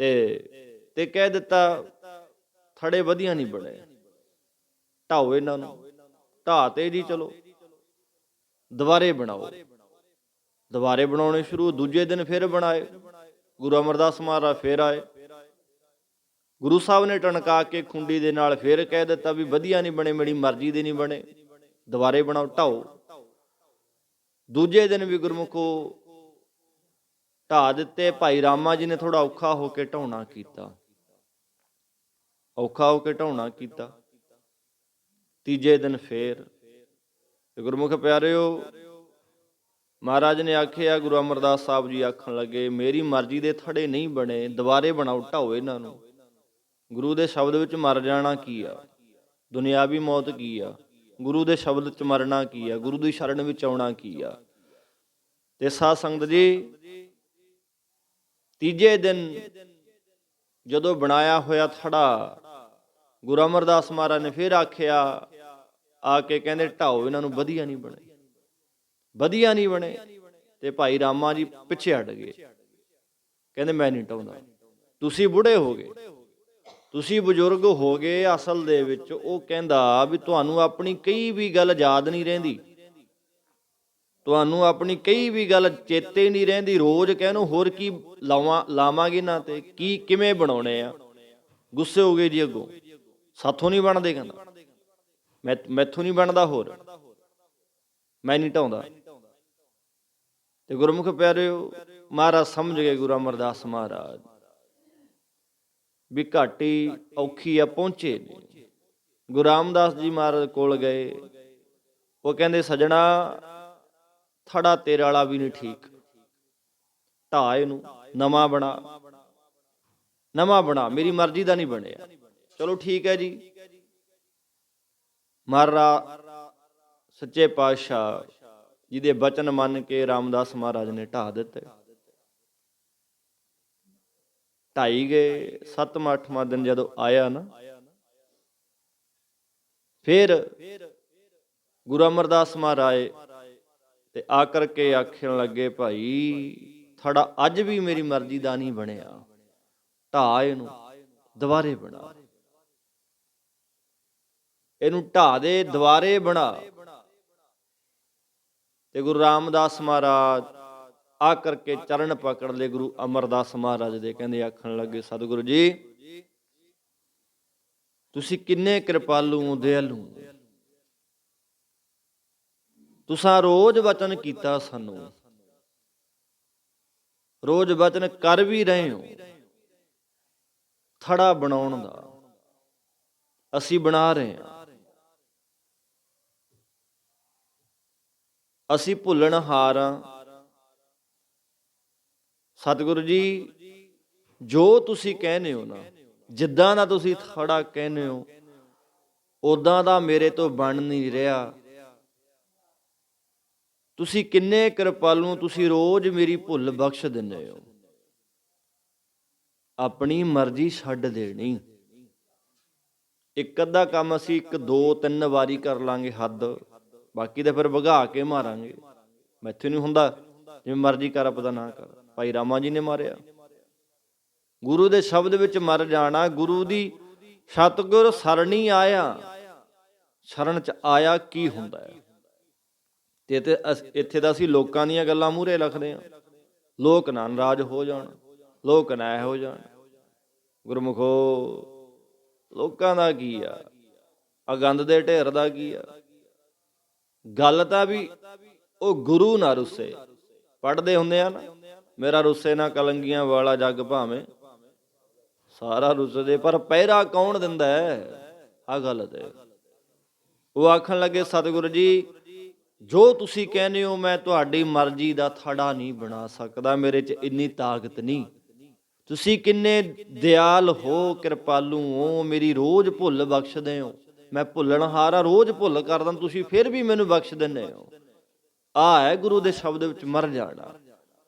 Speaker 1: ਤੇ ਕਹਿ ਦਿੱਤਾ ਥੜੇ ਵਧੀਆ ਨਹੀਂ ਬਣੇ, ਢਾਓ ਇਹਨਾਂ ਨੂੰ। ਢਾਹ ਤੇ ਜੀ, ਚਲੋ ਦੁਬਾਰੇ ਬਣਾਓ। ਦੁਬਾਰੇ ਬਣਾਉਣੇ ਸ਼ੁਰੂ। ਦੂਜੇ ਦਿਨ ਫਿਰ ਬਣਾਏ। ਗੁਰੂ ਅਮਰਦਾਸ ਮਹਾਰਾਜ ਫਿਰ ਆਏ। ਗੁਰੂ ਸਾਹਿਬ ਨੇ ਟਣਕਾ ਕੇ ਖੁੰਡੀ ਦੇ ਨਾਲ ਫਿਰ ਕਹਿ ਦਿੱਤਾ ਵੀ ਵਧੀਆ ਨਹੀਂ ਬਣੇ, ਮੇਰੀ ਮਰਜ਼ੀ ਦੇ ਨਹੀਂ ਬਣੇ, ਦੁਬਾਰੇ ਬਣਾਓ, ਢਾਓ। ਦੂਜੇ ਦਿਨ ਵੀ ਗੁਰਮੁਖੋ ਢਾਹ ਦਿੱਤੇ। ਭਾਈ ਰਾਮਾ ਜੀ ਨੇ ਥੋੜਾ ਔਖਾ ਹੋ ਕੇ ਢਾਉਣਾ ਕੀਤਾ, ਔਖਾ ਹੋ ਕੇ ਢਾਉਣਾ ਕੀਤਾ। ਤੀਜੇ ਦਿਨ ਫੇਰ ਗੁਰਮੁਖ ਪਿਆਰਿਓ, ਮਹਾਰਾਜ ਨੇ ਆਖਿਆ, ਗੁਰੂ ਅਮਰਦਾਸ ਸਾਹਿਬ ਜੀ ਆਖਣ ਲੱਗੇ, ਮੇਰੀ ਮਰਜ਼ੀ ਦੇ ਥੜੇ ਨਹੀਂ ਬਣੇ, ਦੁਬਾਰੇ ਬਣਾਓ, ਢਾਓ ਇਹਨਾਂ ਨੂੰ। ਗੁਰੂ ਦੇ ਸ਼ਬਦ ਵਿੱਚ ਮਰ ਜਾਣਾ ਕੀ ਆ, ਦੁਨਿਆਵੀ ਮੌਤ ਕੀ ਆ, ਗੁਰੂ ਦੇ ਸ਼ਬਦ ਵਿੱਚ ਮਰਨਾ ਕੀ ਆ, ਗੁਰੂ ਦੀ ਸ਼ਰਨ ਵਿੱਚ ਆਉਣਾ ਕੀ ਆ। ਤੇ ਸਾਧ ਸੰਗਤ ਜੀ, ਤੀਜੇ ਦਿਨ ਜਦੋਂ ਬਣਾਇਆ ਹੋਇਆ ਥੜਾ, ਗੁਰੂ ਅਮਰਦਾਸ ਮਹਾਰਾਜ ਨੇ ਫਿਰ ਆਖਿਆ, ਆ ਕੇ ਕਹਿੰਦੇ ਢਾਓ ਇਹਨਾਂ ਨੂੰ, ਵਧੀਆ ਨਹੀਂ ਬਣੇ, ਵਧੀਆ ਨਹੀਂ ਬਣੇ। ਤੇ ਭਾਈ ਰਾਮਾ ਜੀ ਪਿੱਛੇ ਹਟ ਗਏ, ਕਹਿੰਦੇ ਮੈਂ ਨਹੀਂ ਢਾਉਂਦਾ, ਤੁਸੀਂ ਬੁੱਢੇ ਹੋ ਗਏ, ਤੁਸੀਂ ਬਜ਼ੁਰਗ ਹੋ ਗਏ। ਅਸਲ ਦੇ ਵਿੱਚ ਉਹ ਕਹਿੰਦਾ ਵੀ ਤੁਹਾਨੂੰ ਆਪਣੀ ਕਈ ਵੀ ਗੱਲ ਯਾਦ ਨਹੀਂ ਰਹਿੰਦੀ, ਤੁਹਾਨੂੰ ਆਪਣੀ ਕਈ ਵੀ ਗੱਲ ਚੇਤੇ ਨਹੀਂ ਰਹਿੰਦੀ। ਰੋਜ਼ ਕਹਿਣੋ ਹੋਰ ਕੀ ਲਾਵਾਂਗੇ ਨਾ ਤੇ ਕੀ ਕਿਵੇਂ ਬਣਾਉਣੇ ਆ। ਗੁੱਸੇ ਹੋ ਗਏ ਜੀ ਅੱਗੋਂ, ਸਾਥੋਂ ਨਹੀਂ ਬਣਦੇ, ਕਹਿੰਦਾ ਮੈਥੋਂ ਨਹੀਂ ਬਣਦਾ, ਹੋਰ ਮੈਂ ਨਹੀਂ ਢਾਉਂਦਾ। ਤੇ ਗੁਰਮੁਖ ਪਿਆਰਿਓ, ਮਹਾਰਾਜ ਸਮਝ ਗਏ, ਗੁਰੂ ਅਮਰਦਾਸ ਮਹਾਰਾਜ ਵੀ ਘਾਟੀ ਔਖੀ ਆ, ਪਹੁੰਚੇ ਨੇ। ਗੁਰੂ ਰਾਮਦਾਸ ਜੀ ਮਹਾਰਾਜ ਕੋਲ ਗਏ। ਉਹ ਕਹਿੰਦੇ ਸੱਜਣਾ, ਥੜਾ ਤੇਰੇ ਵਾਲਾ ਵੀ ਨਹੀਂ ਠੀਕ, ਢਾਹ ਇਹਨੂੰ, ਨਵਾਂ ਬਣਾ, ਮੇਰੀ ਮਰਜ਼ੀ ਦਾ ਨਹੀਂ ਬਣਿਆ। ਚਲੋ ਠੀਕ ਹੈ ਜੀ। ਮਹਾਰਾਜ ਸੱਚੇ ਪਾਤਸ਼ਾਹ ਜਿਹਦੇ ਬਚਨ ਮੰਨ ਕੇ ਰਾਮਦਾਸ ਮਹਾਰਾਜ ਨੇ ਢਾਹ ਦਿੱਤੇ। ਢਾਈ ਗਏ। 7ਵਾਂ 8ਵਾਂ ਦਿਨ ਜਦੋਂ ਆਇਆ ਨਾ, ਫਿਰ ਗੁਰੂ ਅਮਰਦਾਸ ਮਹਾਰਾਜ ਤੇ ਆ ਕਰਕੇ ਆਖਣ ਲੱਗੇ, ਭਾਈ ਥੜਾ ਅੱਜ ਵੀ ਮੇਰੀ ਮਰਜ਼ੀ ਦਾ ਨਹੀਂ ਬਣਿਆ, ਢਾਹ ਇਹਨੂੰ, ਦੁਬਾਰੇ ਬਣਾ, ਇਹਨੂੰ ਢਾਹ ਦੇ, ਦੁਬਾਰੇ ਬਣਾ। ਤੇ ਗੁਰੂ ਰਾਮਦਾਸ ਮਹਾਰਾਜ ਆ ਕਰਕੇ ਚਰਨ ਪਕੜ ਲਏ ਗੁਰੂ ਅਮਰਦਾਸ ਮਹਾਰਾਜ ਦੇ। ਕਹਿੰਦੇ ਆਖਣ ਲੱਗੇ, ਸਤਿਗੁਰੂ ਜੀ ਤੁਸੀਂ ਕਿੰਨੇ ਕਿਰਪਾਲੂ ਦਿਆਲੂ, ਤੁਸਾਂ ਰੋਜ਼ ਵਚਨ ਕੀਤਾ ਸਾਨੂੰ, ਰੋਜ਼ ਵਚਨ ਕਰ ਵੀ ਰਹੇ ਹੋ ਥੜਾ ਬਣਾਉਣ ਦਾ, ਅਸੀਂ ਬਣਾ ਰਹੇ ਹਾਂ। ਅਸੀਂ ਭੁੱਲਣਹਾਰ ਹਾਂ। ਸਤਿਗੁਰੂ ਜੀ ਜੋ ਤੁਸੀਂ ਕਹਿੰਦੇ ਹੋ ਨਾ, ਜਿੱਦਾਂ ਦਾ ਤੁਸੀਂ ਥੜਾ ਕਹਿੰਦੇ ਹੋ ਉਦਾਂ ਦਾ ਮੇਰੇ ਤੋਂ ਬਣ ਨਹੀਂ ਰਿਹਾ। ਤੁਸੀਂ ਕਿੰਨੇ ਕਿਰਪਾਲੂ, ਤੁਸੀਂ ਰੋਜ਼ ਮੇਰੀ ਭੁੱਲ ਬਖਸ਼ ਦਿੰਦੇ ਹੋ। ਆਪਣੀ ਮਰਜ਼ੀ ਛੱਡ ਦੇਣੀ। ਇੱਕ ਅੱਧਾ ਕੰਮ ਅਸੀਂ 1 2 3 ਵਾਰੀ ਕਰ ਲਾਂਗੇ ਹੱਦ, ਬਾਕੀ ਤਾਂ ਫਿਰ ਵਗਾ ਕੇ ਮਾਰਾਂਗੇ। ਮੈਥੋਂ ਨਹੀਂ ਹੁੰਦਾ, ਜਿਵੇਂ ਮਰਜ਼ੀ ਕਰ, ਆਪਦਾ ਨਾ ਕਰ। ਭਾਈ ਰਾਮਾ ਜੀ ਨੇ ਮਾਰਿਆ, ਗੁਰੂ ਦੇ ਸ਼ਬਦ ਵਿੱਚ ਮਰ ਜਾਣਾ। ਗੁਰੂ ਦੀ ਸਤਿਗੁਰ ਸਰਣੀ ਆਇਆ, ਸ਼ਰਨ ਚ ਆਇਆ ਕੀ ਹੁੰਦਾ ਹੈ। ਤੇ ਇੱਥੇ ਤਾਂ ਅਸੀਂ ਲੋਕਾਂ ਦੀਆਂ ਗੱਲਾਂ ਮੂਹਰੇ ਰੱਖਦੇ ਹਾਂ। ਲੋਕ ਨਾ ਨਾਰਾਜ਼ ਹੋ ਜਾਣ, ਲੋਕ ਨਾ ਇਹੋ ਜਾਣ। ਗੁਰਮੁਖੋ, ਲੋਕਾਂ ਦਾ ਕੀ ਆ ਗੰਦ ਦੇ ਢੇਰ ਦਾ ਕੀ ਆ। ਗੱਲ ਤਾਂ ਵੀ ਉਹ ਗੁਰੂ ਨਾ ਰੁੱਸੇ। ਪੜ੍ਹਦੇ ਹੁੰਦੇ ਆ ਨਾ, ਮੇਰਾ ਰੁੱਸੇ ਨਾ ਕਲੰਗੀਆਂ ਵਾਲਾ ਜੱਗ ਭਾਵੇਂ ਸਾਰਾ ਰੁੱਸਦੇ, ਪਰ ਪਹਿਰਾ ਕੌਣ ਦਿੰਦਾ ਹੈ, ਆ ਗੱਲ ਤੇ। ਉਹ ਆਖਣ ਲੱਗੇ, ਸਤਿਗੁਰੂ ਜੀ ਜੋ ਤੁਸੀਂ ਕਹਿੰਦੇ ਹੋ ਮੈਂ ਤੁਹਾਡੀ ਮਰਜ਼ੀ ਦਾ ਥੜਾ ਨਹੀਂ ਬਣਾ ਸਕਦਾ, ਮੇਰੇ 'ਚ ਇੰਨੀ ਤਾਕਤ ਨਹੀਂ। ਤੁਸੀਂ ਕਿੰਨੇ ਦਿਆਲ ਹੋ, ਕਿਰਪਾਲੂ ਹੋ, ਮੇਰੀ ਰੋਜ਼ ਭੁੱਲ ਬਖਸ਼ਦੇ ਹੋ। ਮੈਂ ਭੁੱਲਣਹਾਰ ਹਾਂ, ਰੋਜ਼ ਭੁੱਲ ਕਰਦਾ, ਤੁਸੀਂ ਫਿਰ ਵੀ ਮੈਨੂੰ ਬਖਸ਼ ਦਿੰਦੇ ਹੋ। ਆਹ ਹੈ ਗੁਰੂ ਦੇ ਸ਼ਬਦ ਵਿੱਚ ਮਰ ਜਾਣਾ,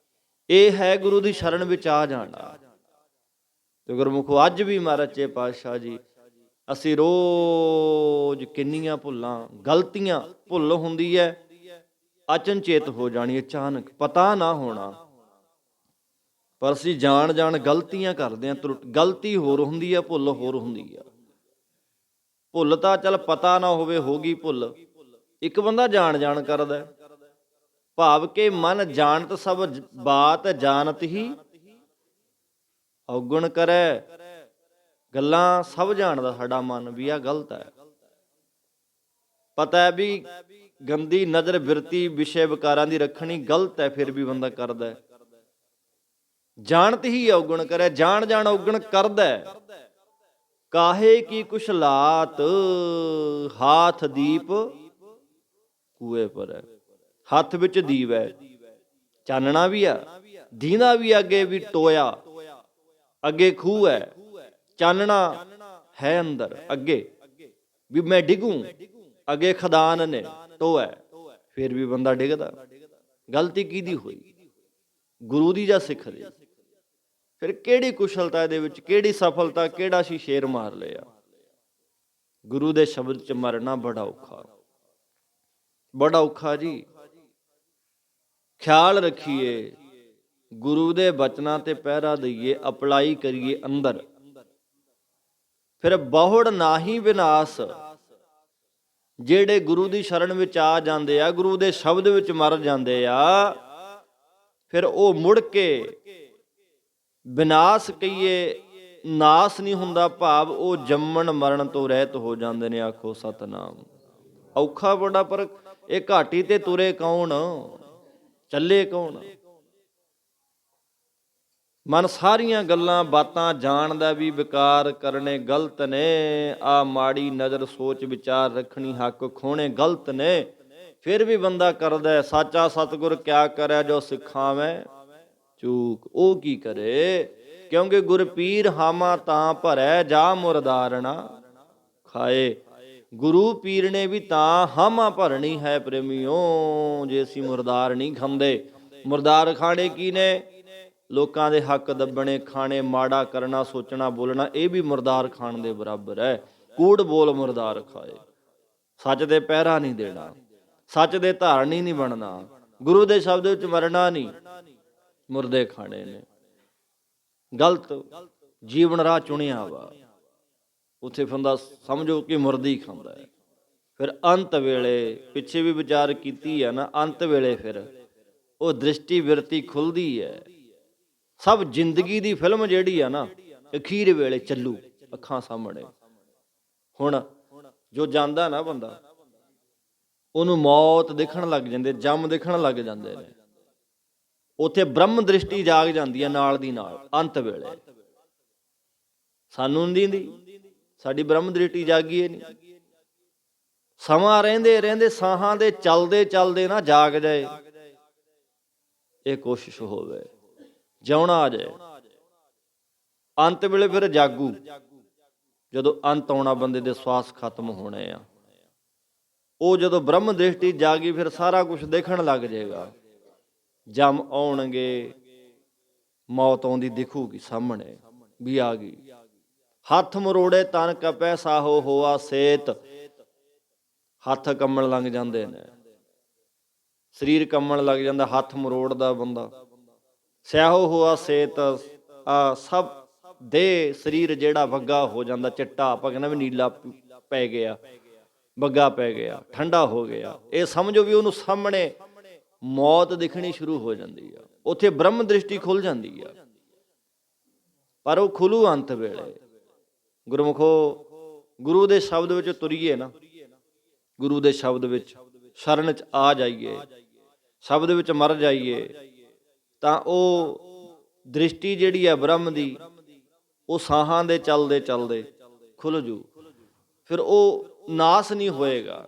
Speaker 1: ਇਹ ਹੈ ਗੁਰੂ ਦੀ ਸ਼ਰਨ ਵਿੱਚ ਆ ਜਾਣਾ। ਤੇ ਗੁਰਮੁਖੋ, ਅੱਜ ਵੀ ਮਹਾਰਾਜ ਸੱਚੇ ਪਾਤਸ਼ਾਹ ਜੀ, ਅਸੀਂ ਰੋਜ਼ ਕਿੰਨੀਆਂ ਭੁੱਲਾਂ, ਗਲਤੀਆਂ, ਭੁੱਲ ਹੁੰਦੀ ਹੈ ਅਚਨਚੇਤ ਹੋ ਜਾਣੀ, ਅਚਾਨਕ ਪਤਾ ਨਾ ਹੋਣਾ, ਪਰ ਅਸੀਂ ਜਾਣ ਗਲਤੀਆਂ ਕਰਦੇ ਹਾਂ। ਗਲਤੀ ਹੋਰ ਹੁੰਦੀ ਹੈ, ਭੁੱਲ ਹੋਰ ਹੁੰਦੀ ਆ। ਭੁੱਲ ਤਾਂ ਚੱਲ ਪਤਾ ਨਾ ਹੋਵੇ, ਹੋ ਗਈ ਭੁੱਲ। ਇੱਕ ਬੰਦਾ ਜਾਣ ਕਰਦਾ, ਭਾਵ ਕਿ ਮਨ ਜਾਣਤ ਸਭ ਬਾਤ ਜਾਣਤ ਹੀ ਔਗਣ ਕਰੈ। ਗੱਲਾਂ ਸਭ ਜਾਣਦਾ ਸਾਡਾ ਮਨ ਵੀ ਆਹ ਗਲਤ ਹੈ। ਪਤਾ ਹੈ ਵੀ ਗੰਦੀ ਨਜ਼ਰ, ਬਿਰਤੀ, ਵਿਸ਼ੇ ਵਿਕਾਰਾਂ ਦੀ ਰੱਖਣੀ ਗਲਤ ਹੈ, ਫਿਰ ਵੀ ਬੰਦਾ ਕਰਦਾ। ਜਾਣਤ ਹੀ ਔਗਣ ਕਰੇ, ਜਾਣ ਔਗਣ ਕਰਦਾ। ਕਾਹੇ ਕੀ ਕੁਛ ਲਾਤ, ਹਾਥ ਦੀਪ ਕੂਏ ਪਰ ਹੈ। ਹੱਥ ਵਿੱਚ ਦੀਪ ਹੈ, ਚਾਨਣਾ ਵੀ ਆ, ਦੀਨਾ ਵੀ, ਅੱਗੇ ਵੀ ਟੋਇਆ, ਅੱਗੇ ਖੂਹ ਹੈ, ਚਾਨਣਾ ਹੈ ਅੰਦਰ, ਅੱਗੇ ਵੀ ਮੈਂ ਡਿੱਗੂ, ਅੱਗੇ ਖਦਾਨ ਨੇ, ਟੋਆ, ਫਿਰ ਵੀ ਬੰਦਾ ਡਿੱਗਦਾ। ਗਲਤੀ ਕਿਹਦੀ ਹੋਈ? ਗੁਰੂ ਦੀ ਜਾਂ ਸਿੱਖ ਦੀ? ਫਿਰ ਕਿਹੜੀ ਕੁਸ਼ਲਤਾ ਇਹਦੇ ਵਿੱਚ, ਕਿਹੜੀ ਸਫਲਤਾ, ਕਿਹੜਾ ਸੀ ਸ਼ੇਰ ਮਾਰ ਲਿਆ? ਗੁਰੂ ਦੇ ਸ਼ਬਦ 'ਚ ਮਰਨਾ ਬੜਾ ਔਖਾ, ਬੜਾ ਔਖਾ ਜੀ। ਖਿਆਲ ਰੱਖੀਏ, ਗੁਰੂ ਦੇ ਬਚਨਾਂ ਤੇ ਪਹਿਰਾ ਦਈਏ, ਅਪਲਾਈ ਕਰੀਏ ਅੰਦਰ। ਫਿਰ ਬਹੁੜ ਨਾਹੀ ਵਿਨਾਸ਼। ਜਿਹੜੇ ਗੁਰੂ ਦੀ ਸ਼ਰਨ ਵਿੱਚ ਆ ਜਾਂਦੇ ਆ, ਗੁਰੂ ਦੇ ਸ਼ਬਦ ਵਿੱਚ ਮਰ ਜਾਂਦੇ ਆ, ਫਿਰ ਉਹ ਮੁੜ ਕੇ ਵਿਨਾਸ਼ ਕਹੀਏ, ਨਾਸ ਨਹੀਂ ਹੁੰਦਾ, ਭਾਵ ਉਹ ਜੰਮਣ ਮਰਨ ਤੋਂ ਰਹਿਤ ਹੋ ਜਾਂਦੇ ਨੇ। ਆਖੋ ਸਤਨਾਮ। ਔਖਾ ਬੜਾ, ਪਰ ਇਹ ਘਾਟੀ ਤੇ ਤੁਰੇ ਕੌਣ, ਚੱਲੇ ਕੌਣ? ਮਨ ਸਾਰੀਆਂ ਗੱਲਾਂ ਬਾਤਾਂ ਜਾਣਦਾ ਵੀ ਵਿਕਾਰ ਕਰਨੇ ਗਲਤ ਨੇ। ਆ ਮਾੜੀ ਨਜ਼ਰ ਸੋਚ ਵਿਚਾਰ ਰੱਖਣੀ ਹੱਕ ਖੋਣੇ ਗਲਤ ਨੇ। ਫਿਰ ਵੀ ਬੰਦਾ ਕਰਦਾ। ਸਾਚਾ ਸਤਿਗੁਰ ਕਿਆ ਕਰੇ ਜੋ ਸਿਖਾਵੇਂ ਚੂਕ। ਉਹ ਕੀ ਕਰੇ? ਕਿਉਂਕਿ ਗੁਰਪੀਰ ਹਾਮਾ ਤਾਂ ਭਰੈ ਜਾ ਮੁਰਦਾਰਣਾ ਖਾਏ। ਗੁਰੂ ਪੀਰ ਨੇ ਵੀ ਤਾਂ ਹਾਮਾ ਭਰਨੀ ਹੈ ਪ੍ਰੇਮੀਓ, ਜੇ ਅਸੀਂ ਮੁਰਦਾਰ ਨਹੀਂ ਖਾਂਦੇ। ਮੁਰਦਾਰ ਖਾਣੇ ਕੀ ਨੇ? ਲੋਕਾਂ ਦੇ ਹੱਕ ਦੱਬਣੇ, ਖਾਣੇ, ਮਾੜਾ ਕਰਨਾ, ਸੋਚਣਾ, ਬੋਲਣਾ, ਇਹ ਵੀ ਮੁਰਦਾਰ ਖਾਣ ਦੇ ਬਰਾਬਰ ਹੈ। ਕੂੜ ਬੋਲ ਮੁਰਦਾਰ ਖਾਏ। ਸੱਚ ਦੇ ਪਹਿਰਾ ਨਹੀਂ ਦੇਣਾ, ਸੱਚ ਦੇ ਧਾਰਨੀ ਨਹੀਂ ਬਣਨਾ, ਗੁਰੂ ਦੇ ਸ਼ਬਦ ਵਿੱਚ ਮਰਨਾ ਨਹੀਂ, ਮੁਰਦੇ ਖਾਣੇ ਨੇ। ਗਲਤ ਜੀਵਨ ਰਾਹ ਚੁਣਿਆ ਵਾ, ਉੱਥੇ ਬੰਦਾ ਸਮਝੋ ਕਿ ਮੁਰਦੀ ਖਾਂਦਾ ਹੈ। ਫਿਰ ਅੰਤ ਵੇਲੇ, ਪਿੱਛੇ ਵੀ ਵਿਚਾਰ ਕੀਤੀ ਹੈ ਨਾ, ਅੰਤ ਵੇਲੇ ਫਿਰ ਉਹ ਦ੍ਰਿਸ਼ਟੀ ਬਿਰਤੀ ਖੁੱਲਦੀ ਹੈ। ਸਭ ਜ਼ਿੰਦਗੀ ਦੀ ਫਿਲਮ ਜਿਹੜੀ ਆ ਨਾ, ਅਖੀਰ ਵੇਲੇ ਚੱਲੂ ਅੱਖਾਂ ਸਾਹਮਣੇ। ਹੁਣ ਜੋ ਜਾਂਦਾ ਨਾ ਬੰਦਾ, ਉਹਨੂੰ ਮੌਤ ਦਿਖਣ ਲੱਗ ਜਾਂਦੇ, ਜੰਮ ਦਿਖਣ ਲੱਗ ਜਾਂਦੇ ਨੇ। ਉੱਥੇ ਬ੍ਰਹਮ ਦ੍ਰਿਸ਼ਟੀ ਜਾਗ ਜਾਂਦੀ ਹੈ ਨਾਲ ਦੀ ਨਾਲ। ਅੰਤ ਵੇਲੇ ਸਾਨੂੰ ਨਹੀਂ ਦਿੰਦੀ, ਸਾਡੀ ਬ੍ਰਹਮ ਦ੍ਰਿਸ਼ਟੀ ਜਾਗੀ ਹੈ ਨਹੀਂ। ਸਮਾਂ ਰਹਿੰਦੇ ਰਹਿੰਦੇ, ਸਾਹਾਂ ਦੇ ਚੱਲਦੇ ਚੱਲਦੇ ਨਾ ਜਾਗ ਜਾਏ, ਇਹ ਕੋਸ਼ਿਸ਼ ਹੋਵੇ, ਜਿਉਣਾ ਆ ਜਾਏ। ਅੰਤ ਵੇਲੇ ਫਿਰ ਜਾਗੂ, ਜਦੋਂ ਅੰਤ ਆਉਣਾ, ਬੰਦੇ ਦੇ ਸਵਾਸ ਖਤਮ ਹੋਣੇ ਆ। ਉਹ ਜਦੋਂ ਬ੍ਰਹਮ ਦ੍ਰਿਸ਼ਟੀ ਜਾਗੀ, ਫਿਰ ਸਾਰਾ ਕੁਝ ਦੇਖਣ ਲੱਗ ਜਾਏਗਾ। ਜਮ ਆਉਣਗੇ, ਮੌਤ ਆਉਂਦੀ ਦਿਖੂਗੀ ਸਾਹਮਣੇ ਵੀ ਆ ਗਈ। ਹੱਥ ਮਰੋੜੇ ਤਨ ਕਪੈ ਸਾਹੋ ਹੋਆ ਸੇਤ। ਹੱਥ ਕੰਮਣ ਲੱਗ ਜਾਂਦੇ ਨੇ, ਸਰੀਰ ਕੰਮਣ ਲੱਗ ਜਾਂਦਾ, ਹੱਥ ਮਰੋੜਦਾ ਬੰਦਾ। ਸਿਆਹੋ ਹੋਆ ਸੇਤ, ਆ ਸਭ ਦੇ ਸਰੀਰ ਜਿਹੜਾ ਵੱਗਾ ਹੋ ਜਾਂਦਾ, ਚਿੱਟਾ, ਆਪਾਂ ਕਹਿੰਦਾ ਵੀ ਨੀਲਾ ਪੈ ਗਿਆ, ਵੱਗਾ ਪੈ ਗਿਆ, ਠੰਡਾ ਹੋ ਗਿਆ। ਇਹ ਸਮਝੋ ਵੀ ਉਹਨੂੰ ਸਾਹਮਣੇ ਮੌਤ ਦਿਖਣੀ ਸ਼ੁਰੂ ਹੋ ਜਾਂਦੀ ਆ। ਉੱਥੇ ਬ੍ਰਹਮ ਦ੍ਰਿਸ਼ਟੀ ਖੁੱਲ ਜਾਂਦੀ ਆ, ਪਰ ਉਹ ਖੁੱਲੂ ਅੰਤ ਵੇਲੇ। ਗੁਰਮੁਖੋ, ਗੁਰੂ ਦੇ ਸ਼ਬਦ ਵਿੱਚ ਤੁਰੀਏ ਨਾ, ਗੁਰੂ ਦੇ ਸ਼ਬਦ ਵਿੱਚ ਸ਼ਰਨ 'ਚ ਆ ਜਾਈਏ, ਸ਼ਬਦ ਵਿੱਚ ਮਰ ਜਾਈਏ, ਤਾਂ ਉਹ ਦ੍ਰਿਸ਼ਟੀ ਜਿਹੜੀ ਹੈ ਬ੍ਰਹਮ ਦੀ, ਉਹ ਸਾਹਾਂ ਦੇ ਚੱਲਦੇ ਚੱਲਦੇ ਖੁੱਲ ਜੂ। ਫਿਰ ਉਹ ਨਾਸ ਨਹੀਂ ਹੋਏਗਾ।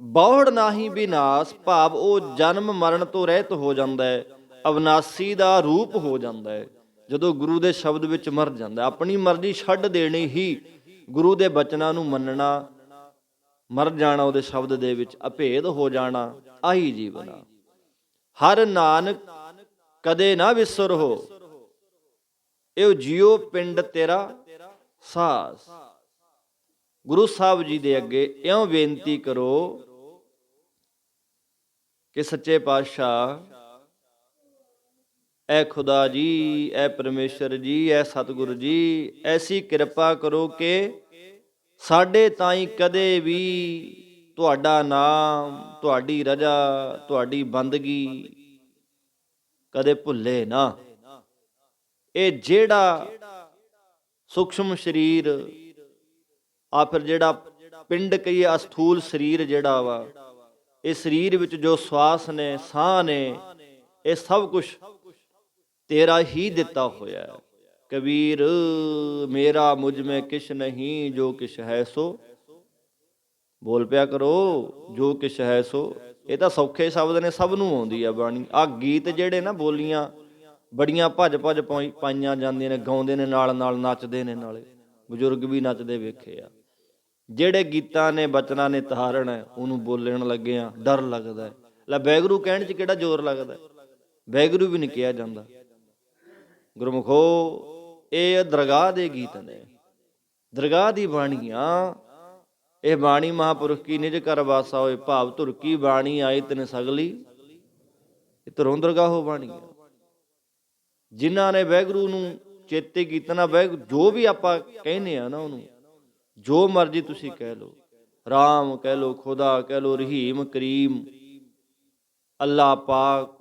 Speaker 1: ਬਹੁੜ ਨਾਹੀ ਵਿਨਾਸ਼, ਭਾਵ ਉਹ ਜਨਮ ਮਰਨ ਤੋਂ ਰਹਿਤ ਹੋ ਜਾਂਦਾ ਹੈ, ਅਵਿਨਾਸ਼ੀ ਦਾ ਰੂਪ ਹੋ ਜਾਂਦਾ ਹੈ ਜਦੋਂ ਗੁਰੂ ਦੇ ਸ਼ਬਦ ਵਿੱਚ ਮਰ ਜਾਂਦਾ। ਆਪਣੀ ਮਰਜ਼ੀ ਛੱਡ ਦੇਣੀ ਹੀ, ਗੁਰੂ ਦੇ ਬਚਨਾਂ ਨੂੰ ਮੰਨਣਾ, ਮਰ ਜਾਣਾ ਉਹਦੇ ਸ਼ਬਦ ਦੇ ਵਿੱਚ, ਅਭੇਦ ਹੋ ਜਾਣਾ, ਆਹੀ ਜੀਵਨ ਆ। ਹਰ ਨਾਨਕ ਕਦੇ ਨਾ ਵਿਸਰੋ, ਇਹ ਜਿਉ ਪਿੰਡ ਤੇਰਾ ਸਾਸ। ਗੁਰੂ ਸਾਹਿਬ ਜੀ ਦੇ ਅੱਗੇ ਇਉਂ ਬੇਨਤੀ ਕਰੋ ਕਿ ਸੱਚੇ ਪਾਤਸ਼ਾਹ, ਐ ਖੁਦਾ ਜੀ, ਐ ਪਰਮੇਸ਼ਰ ਜੀ, ਐ ਸਤਿਗੁਰੂ ਜੀ, ਐਸੀ ਕਿਰਪਾ ਕਰੋ ਕਿ ਸਾਡੇ ਤਾਈਂ ਕਦੇ ਵੀ ਤੁਹਾਡਾ ਨਾਮ, ਤੁਹਾਡੀ ਰਜ਼ਾ, ਤੁਹਾਡੀ ਬੰਦਗੀ ਕਦੇ ਭੁੱਲੇ ਨਾ। ਇਹ ਜਿਹੜਾ ਸੂਖਸ਼ਮ ਸਰੀਰ, ਆ ਫਿਰ ਜਿਹੜਾ ਪਿੰਡ ਕਹੀਏ, ਅਸਥੂਲ ਸਰੀਰ ਜਿਹੜਾ ਵਾ, ਇਹ ਸਰੀਰ ਵਿੱਚ ਜੋ ਸਵਾਸ ਨੇ, ਸਾਹ ਨੇ, ਇਹ ਸਭ ਕੁਛ ਤੇਰਾ ਹੀ ਦਿੱਤਾ ਹੋਇਆ। ਕਬੀਰ ਮੇਰਾ ਮੁਝ ਮੈਂ ਕਿਛ ਨਹੀਂ, ਜੋ ਕਿਛ ਹੈ ਸੋ ਬੋਲ ਪਿਆ ਕਰੋ, ਜੋ ਕਿਛ ਹੈ ਸੋ। ਇਹ ਤਾਂ ਸੌਖੇ ਸ਼ਬਦ ਨੇ, ਸਭ ਨੂੰ ਆਉਂਦੀ ਆ ਬਾਣੀ। ਆਹ ਗੀਤ ਜਿਹੜੇ ਨਾ, ਬੋਲੀਆਂ ਬੜੀਆਂ ਭੱਜ ਭੱਜ ਪਾਈਆਂ ਜਾਂਦੀਆਂ ਨੇ, ਗਾਉਂਦੇ ਨੇ, ਨਾਲ ਨਾਲ ਨੱਚਦੇ ਨੇ, ਨਾਲੇ ਬਜ਼ੁਰਗ ਵੀ ਨੱਚਦੇ ਵੇਖੇ ਆ। ਜਿਹੜੇ ਗੀਤਾਂ ਨੇ, ਬਚਨਾਂ ਨੇ ਤਾਰਨ ਹੈ, ਉਹਨੂੰ ਬੋਲਣ ਲੱਗੇ ਆ ਡਰ ਲੱਗਦਾ। ਲੈ ਵੈਗਰੂ ਕਹਿਣ 'ਚ ਕਿਹੜਾ ਜ਼ੋਰ ਲੱਗਦਾ? ਵੈਗਰੂ ਵੀ ਨਹੀਂ ਕਿਹਾ ਜਾਂਦਾ। ਗੁਰਮੁਖੋ, ਇਹ ਦਰਗਾਹ ਦੇ ਗੀਤ ਨੇ, ਦਰਗਾਹ ਦੀ ਬਾਣੀਆਂ। ਇਹ ਬਾਣੀ ਮਹਾਂਪੁਰਖ ਕੀ ਨਿਜ ਕਰ ਵਾਸਾ ਹੋਏ, ਭਾਵ ਧੁਰ ਕੀ ਬਾਣੀ ਆਈ ਤਿਨ ਸਗਲੀ, ਇਹ ਧਰੋਂ ਦਰਗਾਹੋ ਬਾਣੀ ਆ। ਜਿਨ੍ਹਾਂ ਨੇ ਵੈਗਰੂ ਨੂੰ ਚੇਤੇ ਕੀਤਾ ਨਾ ਬਹਿ, ਜੋ ਵੀ ਆਪਾਂ ਕਹਿੰਦੇ ਆ ਨਾ ਉਹਨੂੰ, ਜੋ ਮਰਜ਼ੀ ਤੁਸੀਂ ਕਹਿ ਲਓ, ਰਾਮ ਕਹਿ ਲਓ, ਖੁਦਾ ਕਹਿ ਲਓ, ਰਹੀਮ, ਕਰੀਮ, ਅੱਲਾ ਪਾਕ,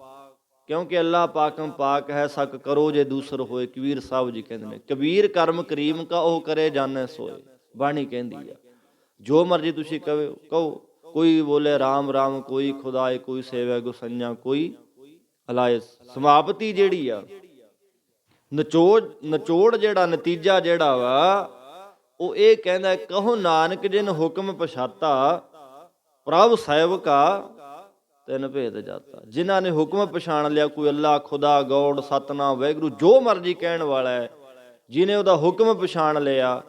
Speaker 1: ਕਿਉਂਕਿ ਅੱਲਾ ਪਾਕਮ ਪਾਕ ਹੈ, ਸਕ ਕਰੋ ਜੇ ਦੂਸਰ ਹੋਏ, ਕਬੀਰ ਸਾਹਿਬ ਜੀ ਕਹਿੰਦੇ ਨੇ। ਕਬੀਰ ਕਰਮ ਕਰੀਮ ਕਾ ਉਹ ਕਰੇ ਜਾਣੇ ਸੋਏ, ਬਾਣੀ ਕਹਿੰਦੀ ਆ। ਜੋ ਮਰਜ਼ੀ ਤੁਸੀਂ ਕਹੋ, ਕੋਈ ਬੋਲੇ ਰਾਮ ਰਾਮ, ਕੋਈ ਖੁਦਾਏ, ਕੋਈ ਸੇਵੈ ਗੁਸਈਆਂ, ਕੋਈ ਹਲਾਏ। ਸਮਾਪਤੀ ਜਿਹੜੀ ਆ, ਨਿਚੋੜ ਜਿਹੜਾ, ਨਤੀਜਾ ਜਿਹੜਾ ਵਾ, ਉਹ ਇਹ ਕਹਿੰਦਾ, ਕਹੋ ਨਾਨਕ ਜਿਨ ਹੁਕਮ ਪਛਾਤਾ, ਪ੍ਰਭ ਸਾਹਿਬ ਕਾ ਤਿੰਨ ਭੇਦ ਜਾਤਾ। ਜਿਨ੍ਹਾਂ ਨੇ ਹੁਕਮ ਪਛਾਣ ਲਿਆ, ਕੋਈ ਅੱਲਾ, ਖੁਦਾ, ਗੌਡ, ਸਤਨਾਮ, ਵਾਹਿਗੁਰੂ, ਜੋ ਮਰਜ਼ੀ ਕਹਿਣ ਵਾਲਾ ਹੈ, ਜਿਹਨੇ ਉਹਦਾ ਹੁਕਮ ਪਛਾਣ ਲਿਆ,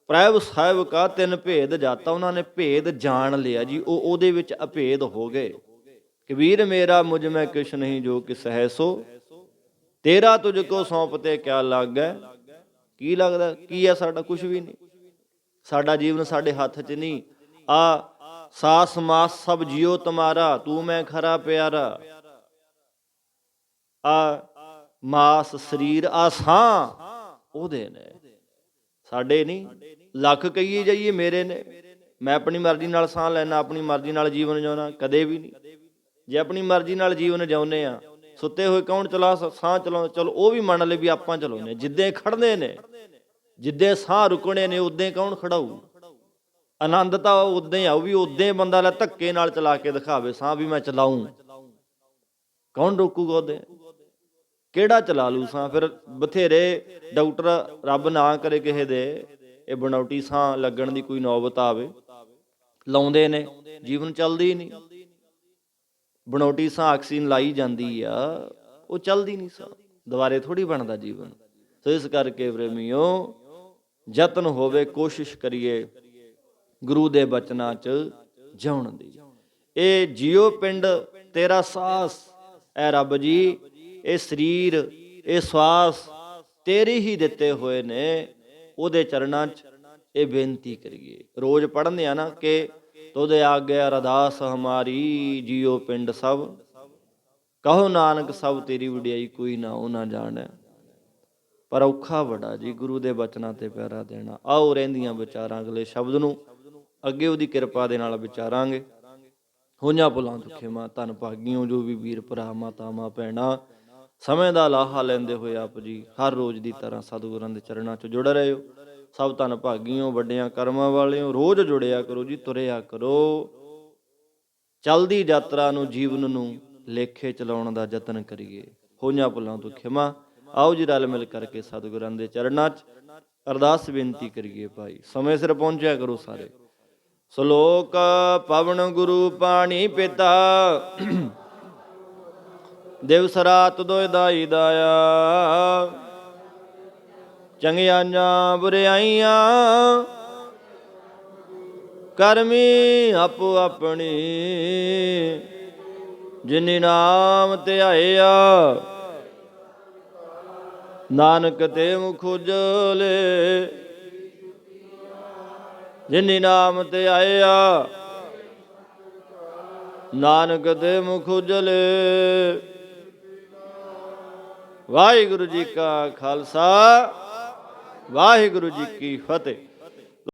Speaker 1: ਪ੍ਰਭ ਸਾਹਿਬ ਕਾ ਤਿੰਨ ਭੇਦ ਜਾਤਾ, ਉਹਨਾਂ ਨੇ ਭੇਦ ਜਾਣ ਲਿਆ ਜੀ, ਉਹ ਉਹਦੇ ਵਿੱਚ ਅਭੇਦ ਹੋ ਗਏ। ਕਬੀਰ ਮੇਰਾ ਮੁਝ ਮੈਂ ਕਿਛ ਨਹੀਂ ਜੋ ਕਿਸ ਹੈ ਸੋ, ਤੇਰਾ ਤੁਝ ਕੋ ਸੌਂਪਤੇ ਕਿਆ ਲੱਗੈ। ਕੀ ਲੱਗਦਾ, ਕੀ ਆ ਸਾਡਾ? ਕੁਛ ਵੀ ਨਹੀਂ। ਸਾਡਾ ਜੀਵਨ ਸਾਡੇ ਹੱਥ 'ਚ ਨਹੀਂ। ਆ ਸਾਸ ਮਾਸ ਸਭ ਜੀਓ ਤੁਮਾਰਾ, ਤੂੰ ਮੈਂ ਖਰਾ ਪਿਆਰਾ। ਆ ਮਾਸ ਸਰੀਰ, ਆ ਸਾਹ ਉਹਦੇ ਨੇ, ਸਾਡੇ ਨਹੀਂ। ਲੱਖ ਕਹੀਏ ਜਾਈਏ ਮੇਰੇ ਨੇ, ਮੈਂ ਆਪਣੀ ਮਰਜ਼ੀ ਨਾਲ ਸਾਹ ਲੈਣਾ, ਆਪਣੀ ਮਰਜ਼ੀ ਨਾਲ ਜੀਵਨ ਜਿਉਣਾ, ਕਦੇ ਵੀ ਨਹੀਂ। ਜੇ ਆਪਣੀ ਮਰਜ਼ੀ ਨਾਲ ਜੀਵਨ ਜਿਉਂਦੇ ਆ, ਸੁੱਤੇ ਹੋਏ ਕੌਣ ਚਲਾ ਸਾਹ ਚਲਾਉਂਦਾ? ਚਲੋ ਉਹ ਵੀ ਮੰਨ ਲਏ ਵੀ ਆਪਾਂ ਚਲਾਉਂਦੇ। ਜਿੱਦੇ ਖੜਨੇ ਨੇ, ਜਿੱਦੇ ਸਾਹ ਰੁਕਣੇ ਨੇ, ਉਦੇ ਕੌਣ ਖੜਾਊ? ਆਨੰਦ ਤਾਂ ਉਦਾਂ ਹੀ ਆਊ, ਵੀ ਉਦਾਂ ਹੀ ਬੰਦਾ ਲੈ ਧੱਕੇ ਨਾਲ ਚਲਾ ਕੇ ਦਿਖਾਵੇ ਸਾਹ, ਵੀ ਮੈਂ ਚਲਾਊਂ। ਕੌਣ ਰੋਕੂਗਾ ਉਹਦੇ? ਕਿਹੜਾ ਚਲਾ ਲੂ ਸਾਹ? ਫਿਰ ਬਥੇਰੇ ਡਾਕਟਰ, ਰੱਬ ਨਾ ਕਰੇ ਕਿਸੇ ਦੇ ਇਹ ਬਣਾਉਟੀ ਸਾਹ ਲੱਗਣ ਦੀ ਕੋਈ ਨੌਬਤ ਆਵੇ, ਲਾਉਂਦੇ ਨੇ, ਜੀਵਨ ਚੱਲਦੀ ਹੀ ਨਹੀਂ। ਬਣਾਉਟੀ ਸਾਹ ਆਕਸੀਜਨ ਲਾਈ ਜਾਂਦੀ ਆ, ਉਹ ਚੱਲਦੀ ਨਹੀਂ ਸਾਹ, ਦੁਬਾਰੇ ਥੋੜ੍ਹੀ ਬਣਦਾ ਜੀਵਨ। ਸੋ ਇਸ ਕਰਕੇ ਪ੍ਰੇਮੀਓ, ਯਤਨ ਹੋਵੇ, ਕੋਸ਼ਿਸ਼ ਕਰੀਏ ਗੁਰੂ ਦੇ ਬਚਨਾਂ 'ਚ ਜਿਉਣ ਦੀ। ਇਹ ਜੀਓ ਪਿੰਡ ਤੇਰਾ ਸਾਸ, ਐ ਰੱਬ ਜੀ, ਇਹ ਸਰੀਰ, ਇਹ ਸਵਾਸ ਤੇਰੇ ਹੀ ਦਿੱਤੇ ਹੋਏ ਨੇ। ਉਹਦੇ ਚਰਨਾਂ 'ਚ ਇਹ ਬੇਨਤੀ ਕਰੀਏ। ਰੋਜ਼ ਪੜ੍ਹਦੇ ਆ ਨਾ ਕਿ ਤੋਦੇ ਆਗਿਆ ਅਰਦਾਸ ਹਮਾਰੀ, ਜੀਓ ਪਿੰਡ ਸਭ, ਕਹੋ ਨਾਨਕ ਸਭ ਤੇਰੀ ਵਡਿਆਈ, ਕੋਈ ਨਾ ਉਹ ਨਾ ਜਾਣੈ। ਪਰ ਔਖਾ ਬੜਾ ਜੀ ਗੁਰੂ ਦੇ ਬਚਨਾਂ ਤੇ ਪਹਿਰਾ ਦੇਣਾ। ਆਓ ਰਹਿੰਦੀਆਂ ਵਿਚਾਰਾਂ ਅਗਲੇ ਸ਼ਬਦ ਨੂੰ ਅੱਗੇ ਉਹਦੀ ਕਿਰਪਾ ਦੇ ਨਾਲ ਵਿਚਾਰਾਂਗੇ। ਹੋਈਆਂ ਭੁੱਲਾਂ ਤੋਂ ਖਿਮਾ, ਧੰਨ ਭਾਗੀਓ ਜੋ ਵੀ ਵੀਰ ਭਰਾ, ਮਾਤਾਵਾਂ, ਭੈਣਾਂ ਸਮੇਂ ਦਾ ਲਾਹਾ ਲੈਂਦੇ ਹੋਏ ਆਪ ਜੀ ਹਰ ਰੋਜ਼ ਦੀ ਤਰ੍ਹਾਂ ਸਤਿਗੁਰਾਂ ਦੇ ਚਰਨਾਂ 'ਚ ਜੁੜ ਰਹੇ ਹੋ। ਸਭ ਧੰਨ ਭਾਗੀਓ, ਵੱਡਿਆਂ ਕਰਮਾਂ ਵਾਲਿਓ, ਰੋਜ਼ ਜੁੜਿਆ ਕਰੋ ਜੀ, ਤੁਰਿਆ ਕਰੋ। ਚਲਦੀ ਯਾਤਰਾ ਨੂੰ, ਜੀਵਨ ਨੂੰ ਲੇਖੇ ਚਲਾਉਣ ਦਾ ਯਤਨ ਕਰੀਏ। ਹੋਈਆਂ ਭੁੱਲਾਂ ਤੋਂ ਖਿਮਾ। ਆਓ ਜੀ ਰਲ ਮਿਲ ਕਰਕੇ ਸਤਿਗੁਰਾਂ ਦੇ ਚਰਨਾਂ 'ਚ ਅਰਦਾਸ ਬੇਨਤੀ ਕਰੀਏ। ਭਾਈ ਸਮੇਂ ਸਿਰ ਪਹੁੰਚਿਆ ਕਰੋ ਸਾਰੇ। ਸ਼ਲੋਕ ਪਵਨ ਗੁਰੂ ਪਾਣੀ ਪਿਤਾ, ਦਿਵਸ ਰਾਤ ਦੋਇ ਦਾਈ ਦਾਇਆ, ਚੰਗਿਆਈਆਂ ਬੁਰਿਆਈਆਂ ਕਰਮੀ ਆਪੋ ਆਪਣੀ, ਜਿਨੀ ਨਾਮ ਧਿਆਇਆ, ਨਾਨਕ ਤੇ ਮੁਖ ਉਜਲੇ, ਜਿਨੀ ਨਾਮ ਧਿਆਇਆ, ਨਾਨਕ ਤੇ ਮੁਖ ਉਜਲੇ। ਵਾਹਿਗੁਰੂ ਜੀ ਕਾ ਖਾਲਸਾ, ਵਾਹਿਗੁਰੂ ਜੀ ਕੀ ਫਤਿਹ।